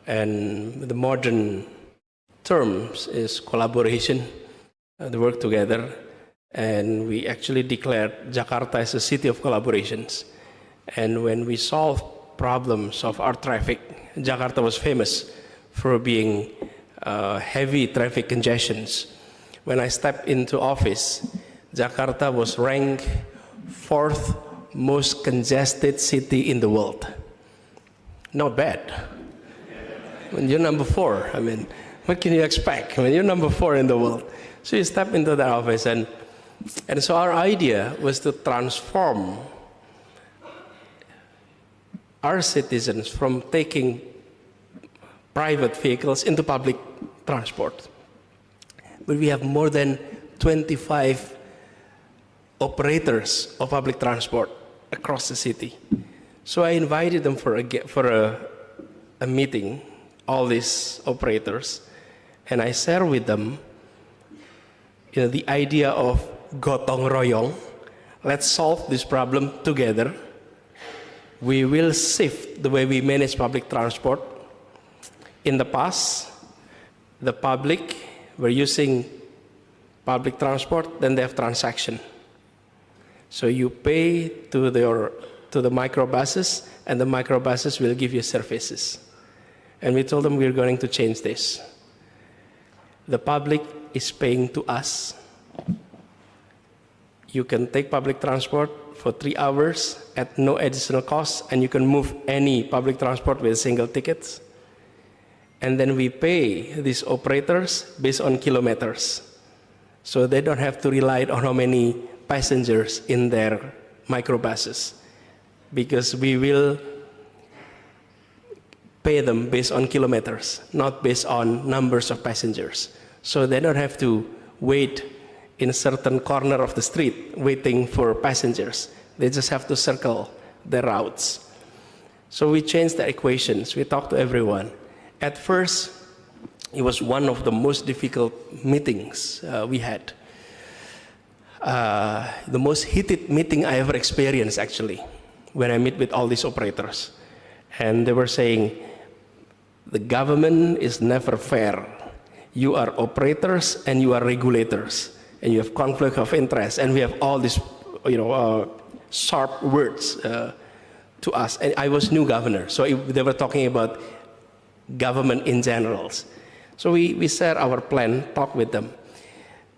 and the modern terms is collaboration, the work together, and we actually declared Jakarta as a city of collaborations. And when we solved problems of our traffic, Jakarta was famous for being heavy traffic congestions. When I stepped into office, Jakarta was ranked 4th most congested city in the world. Not bad. When you're number 4, I mean, what can you expect? I mean, you're number 4 in the world. So you step into the office, and so our idea was to transform our citizens from taking private vehicles into public transport. But we have more than 25 operators of public transport across the city. So I invited them for a meeting, all these operators, and I share with them the idea of gotong royong. Let's solve this problem together. We will shift the way we manage public transport. In the past, the public were using public transport, then they have transaction. So you pay to the microbuses, and the microbuses will give you services. And we told them we're going to change this. The public is paying to us. You can take public transport for 3 hours at no additional cost, and you can move any public transport with single tickets. And then we pay these operators based on kilometers. So they don't have to rely on how many passengers in their microbuses, because we will pay them based on kilometers, not based on numbers of passengers. So they don't have to wait in a certain corner of the street waiting for passengers. They just have to circle the routes. So we changed the equations. We talked to everyone. At first, it was one of the most difficult meetings we had. The most heated meeting I ever experienced, actually, when I meet with all these operators. And they were saying, the government is never fair. You are operators and you are regulators, and you have conflict of interest, and we have all these, sharp words to us. And I was new governor, so they were talking about government in general. So we shared our plan, talked with them.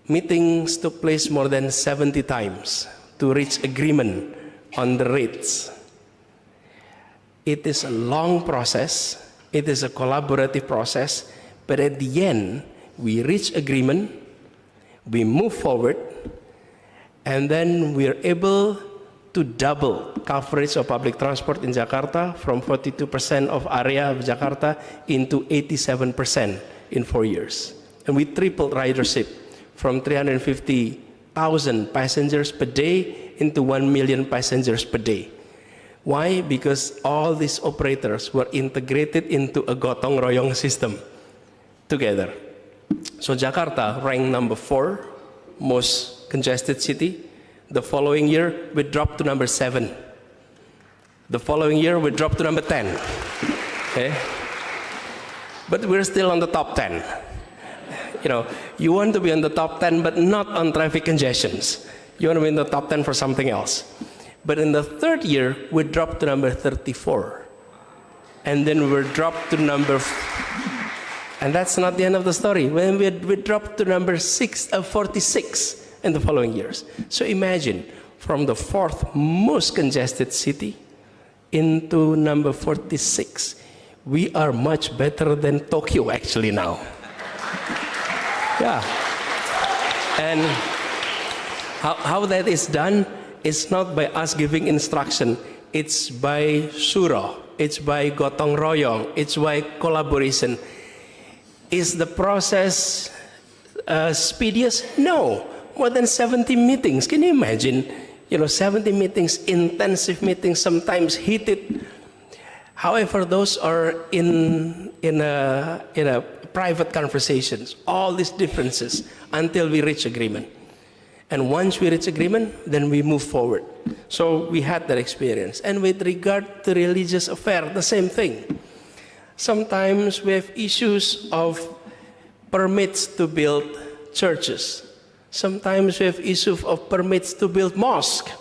Meetings took place more than 70 times to reach agreement on the rates. It is a long process. It is a collaborative process. But at the end, we reach agreement, we move forward, and then we're able to double coverage of public transport in Jakarta from 42% of area of Jakarta into 87% in 4 years. And we tripled ridership from 350,000 passengers per day into 1 million passengers per day. Why? Because all these operators were integrated into a gotong royong system together. So Jakarta ranked number 4 most congested city. The following year, we dropped to number 7. The following year, we dropped to number 10. Okay? But we're still on the top 10. You want to be on the top 10, but not on traffic congestions. You want to be in the top 10 for something else. But in the 3rd year, we dropped to number 34. And then we were dropped to number... And that's not the end of the story. When we dropped to number 46 in the following years. So imagine, from the 4th most congested city into number 46. We are much better than Tokyo actually now. Yeah. And How that is done is not by us giving instruction. It's by surah. It's by gotong royong. It's by collaboration. Is the process speediest? No. More than 70 meetings. Can you imagine? 70 meetings, intensive meetings, sometimes heated. However, those are in a private conversations. All these differences until we reach agreement. And once we reach agreement, then we move forward. So we had that experience. And with regard to religious affair, the same thing. Sometimes we have issues of permits to build churches. Sometimes we have issues of permits to build mosques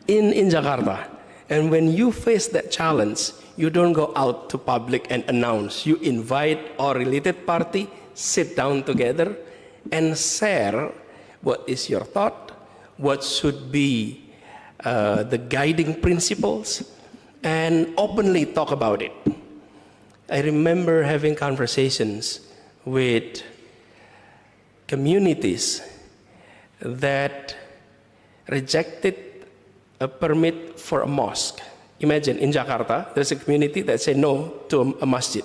in Jakarta. And when you face that challenge, you don't go out to public and announce. You invite all related party, sit down together, and share what is your thought, what should be the guiding principles, and openly talk about it. I remember having conversations with communities that rejected a permit for a mosque. Imagine in Jakarta, there's a community that say no to a masjid.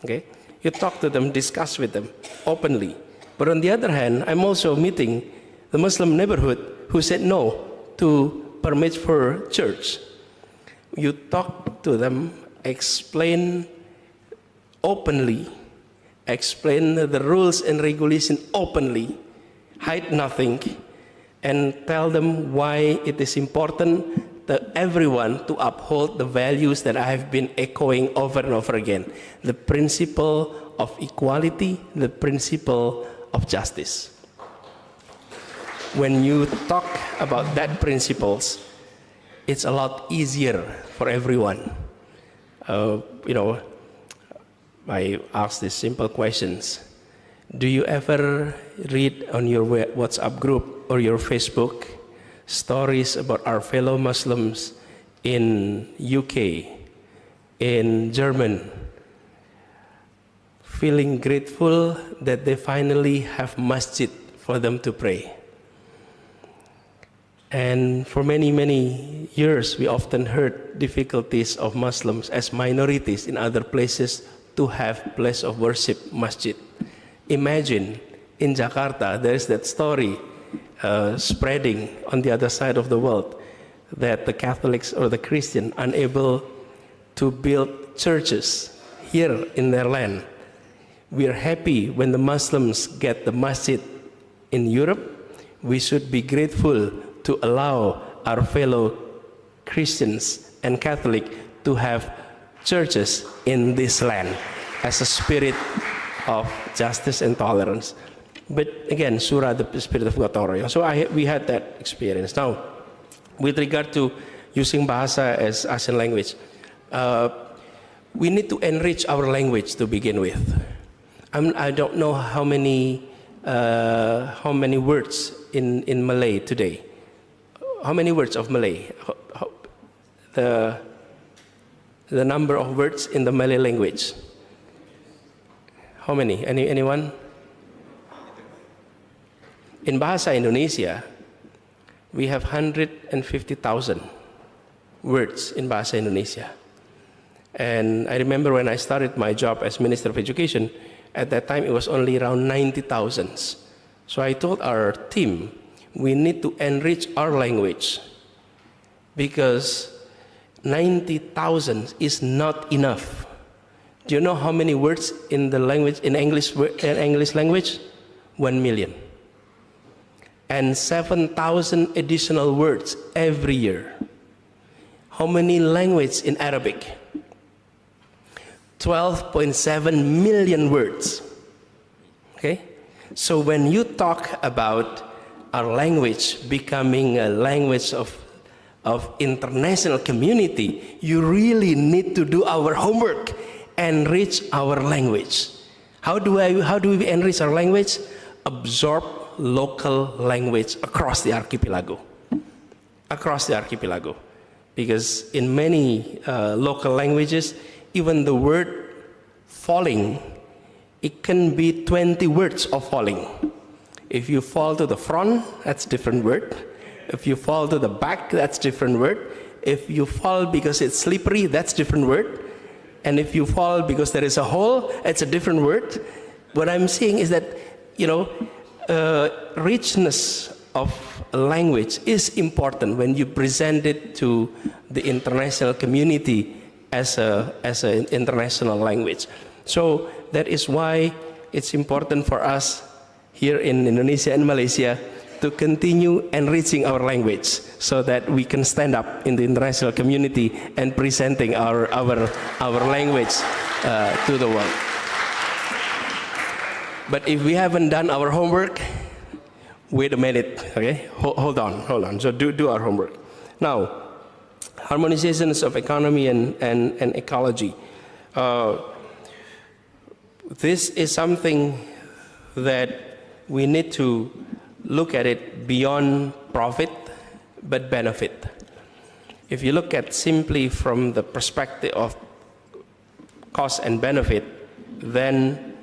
Okay, you talk to them, discuss with them openly. But on the other hand, I'm also meeting the Muslim neighborhood who said no to permits for church. You talk to them, explain openly, explain the rules and regulations openly, hide nothing, and tell them why it is important to everyone to uphold the values that I have been echoing over and over again. The principle of equality, the principle of justice. When you talk about that principles, it's a lot easier for everyone. I ask these simple questions. Do you ever read on your WhatsApp group or your Facebook stories about our fellow Muslims in UK, in Germany, feeling grateful that they finally have masjid for them to pray? And for many, many years, we often heard difficulties of Muslims as minorities in other places to have place of worship, masjid. Imagine in Jakarta, there is that story spreading on the other side of the world that the Catholics or the Christian unable to build churches here in their land. We are happy when the Muslims get the masjid in Europe. We should be grateful to allow our fellow Christians and Catholic to have churches in this land as a spirit of justice and tolerance. But again, surah, the spirit of gotong royong. So we had that experience. Now, with regard to using bahasa as ASEAN language, we need to enrich our language to begin with. I don't know how many words in Malay today. How many words of Malay? The number of words in the Malay language. How many? Anyone? In Bahasa Indonesia, we have 150,000 words in Bahasa Indonesia. And I remember when I started my job as Minister of Education, at that time it was only around 90,000. So I told our team, we need to enrich our language because 90,000 is not enough. Do you know how many words in the language, in English language? 1 million. And 7,000 additional words every year. How many languages in Arabic? 12.7 million words. Okay? So when you talk about our language becoming a language of international community, you really need to do our homework, enrich our language. How do we enrich our language? Absorb local language across the archipelago. Across the archipelago. Because in many local languages, even the word falling, it can be 20 words of falling. If you fall to the front, that's a different word. If you fall to the back, that's a different word. If you fall because it's slippery, that's a different word. And if you fall because there is a hole, it's a different word. What I'm saying is that, richness of language is important when you present it to the international community as an international language. So that is why it's important for us here in Indonesia and Malaysia to continue enriching our language so that we can stand up in the international community and presenting our language to the world. But if we haven't done our homework, wait a minute, okay? Hold on. So do our homework. Now, harmonizations of economy and ecology. This is something that we need to look at it beyond profit, but benefit. If you look at simply from the perspective of cost and benefit, then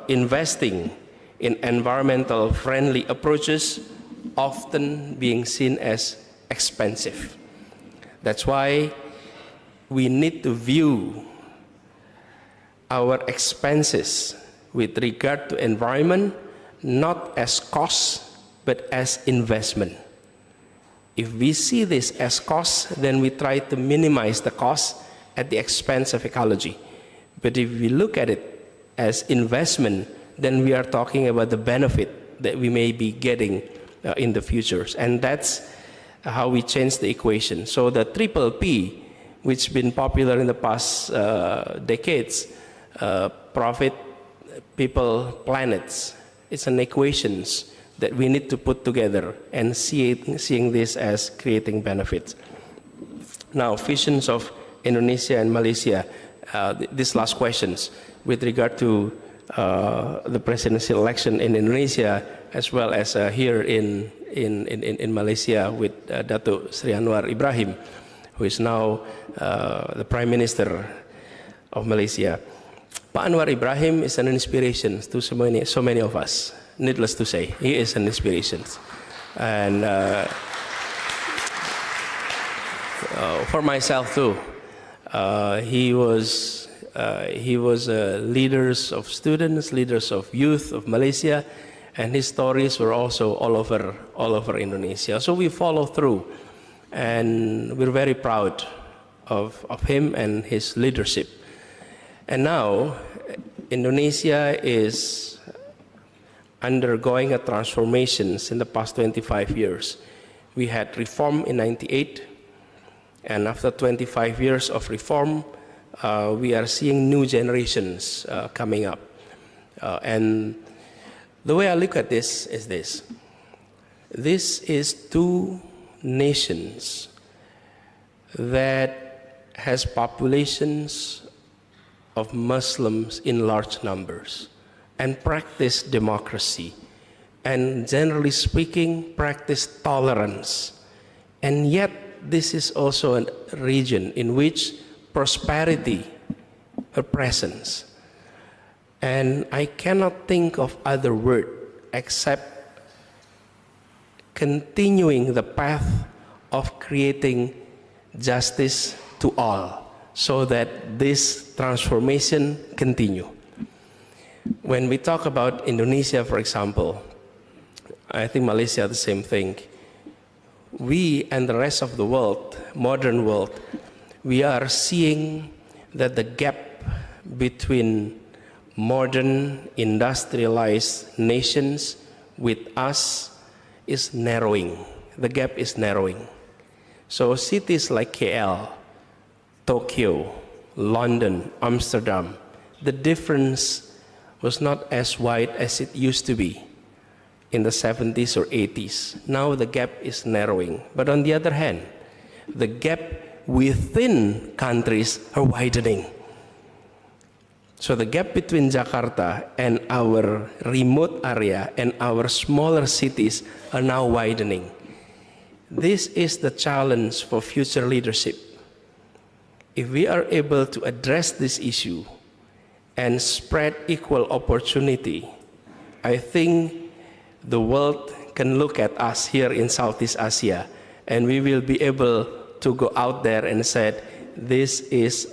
investing in environmental friendly approaches often being seen as expensive. That's why we need to view our expenses with regard to environment not as cost, but as investment. If we see this as cost, then we try to minimize the cost at the expense of ecology. But if we look at it as investment, then we are talking about the benefit that we may be getting in the future. And that's how we change the equation. So the triple P, which has been popular in the past decades, profit, people, planets, it's an equations that we need to put together and seeing this as creating benefits. Now, visions of Indonesia and Malaysia, these last questions with regard to the presidential election in Indonesia, as well as here in Malaysia with Datuk Sri Anwar Ibrahim, who is now the Prime Minister of Malaysia. Pak Anwar Ibrahim is an inspiration to so many of us. Needless to say, he is an inspiration. And for myself too, he was leaders of students, leaders of youth of Malaysia, and his stories were also all over Indonesia. So we follow through, and we're very proud of him and his leadership. And now, Indonesia is undergoing a transformations in the past 25 years. We had reform in '98, and after 25 years of reform, we are seeing new generations coming up. And the way I look at this is this. This is two nations that has populations of Muslims in large numbers and practice democracy, and generally speaking, practice tolerance. And yet, this is also a region in which prosperity, her presence. And I cannot think of other word except continuing the path of creating justice to all, so that this transformation continue. When we talk about Indonesia, for example, I think Malaysia the same thing. We and the rest of the world, modern world, we are seeing that the gap between modern industrialized nations with us is narrowing. The gap is narrowing. So cities like KL, Tokyo, London, Amsterdam, the difference was not as wide as it used to be in the 70s or 80s. Now the gap is narrowing. But on the other hand, the gap within countries are widening. So the gap between Jakarta and our remote area and our smaller cities are now widening. This is the challenge for future leadership. If we are able to address this issue and spread equal opportunity, I think the world can look at us here in Southeast Asia, and we will be able to go out there and say, this is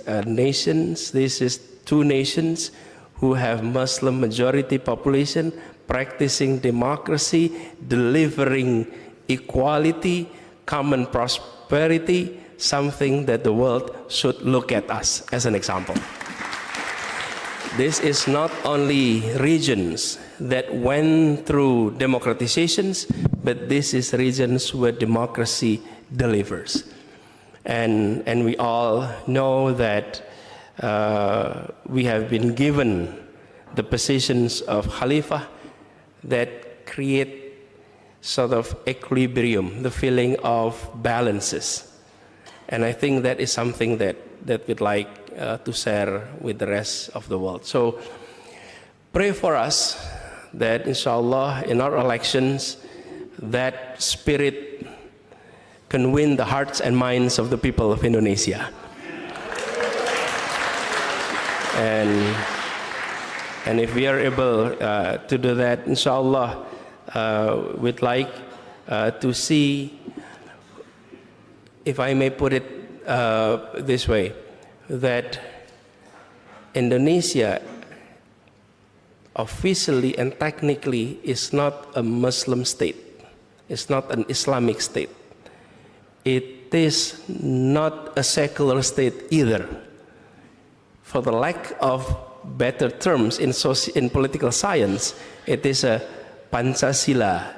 two nations who have Muslim majority population, practicing democracy, delivering equality, common prosperity, something that the world should look at us as an example. This is not only regions that went through democratizations, but this is regions where democracy delivers. And we all know that we have been given the positions of Khalifah that create sort of equilibrium, the feeling of balances. And I think that is something that we'd like to share with the rest of the world. So pray for us that inshallah in our elections, that spirit can win the hearts and minds of the people of Indonesia. And if we are able to do that, inshallah, we'd like to see, if I may put it this way, that Indonesia officially and technically is not a Muslim state. It's not an Islamic state. It is not a secular state either. For the lack of better terms in political science, it is a Pancasila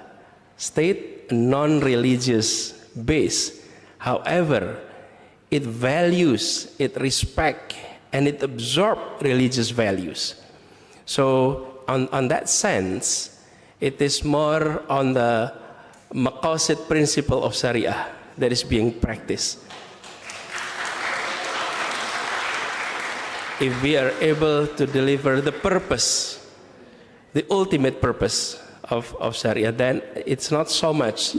state, non-religious base. However, it values, it respects, and it absorbs religious values. So on that sense, it is more on the maqasid principle of Sharia that is being practiced. If we are able to deliver the purpose, the ultimate purpose of Sharia, then it's not so much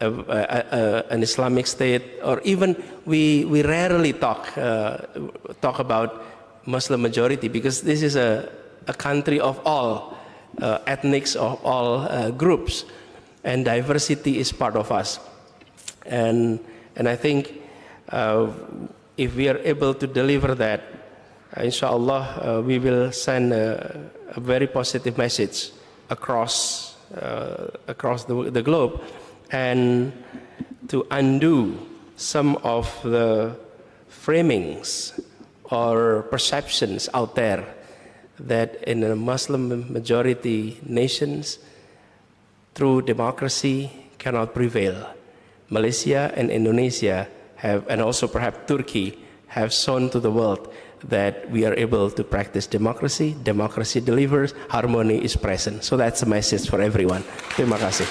an Islamic state, or even we rarely talk about Muslim majority, because this is a country of all ethnics, of all groups, and diversity is part of us. And I think if we are able to deliver that, inshallah, we will send a very positive message across the globe, and to undo some of the framings or perceptions out there that in a Muslim majority nations, through democracy cannot prevail. Malaysia and Indonesia have, and also perhaps Turkey, have shown to the world that we are able to practice democracy. Democracy delivers, harmony is present. So that's a message for everyone. Terima kasih.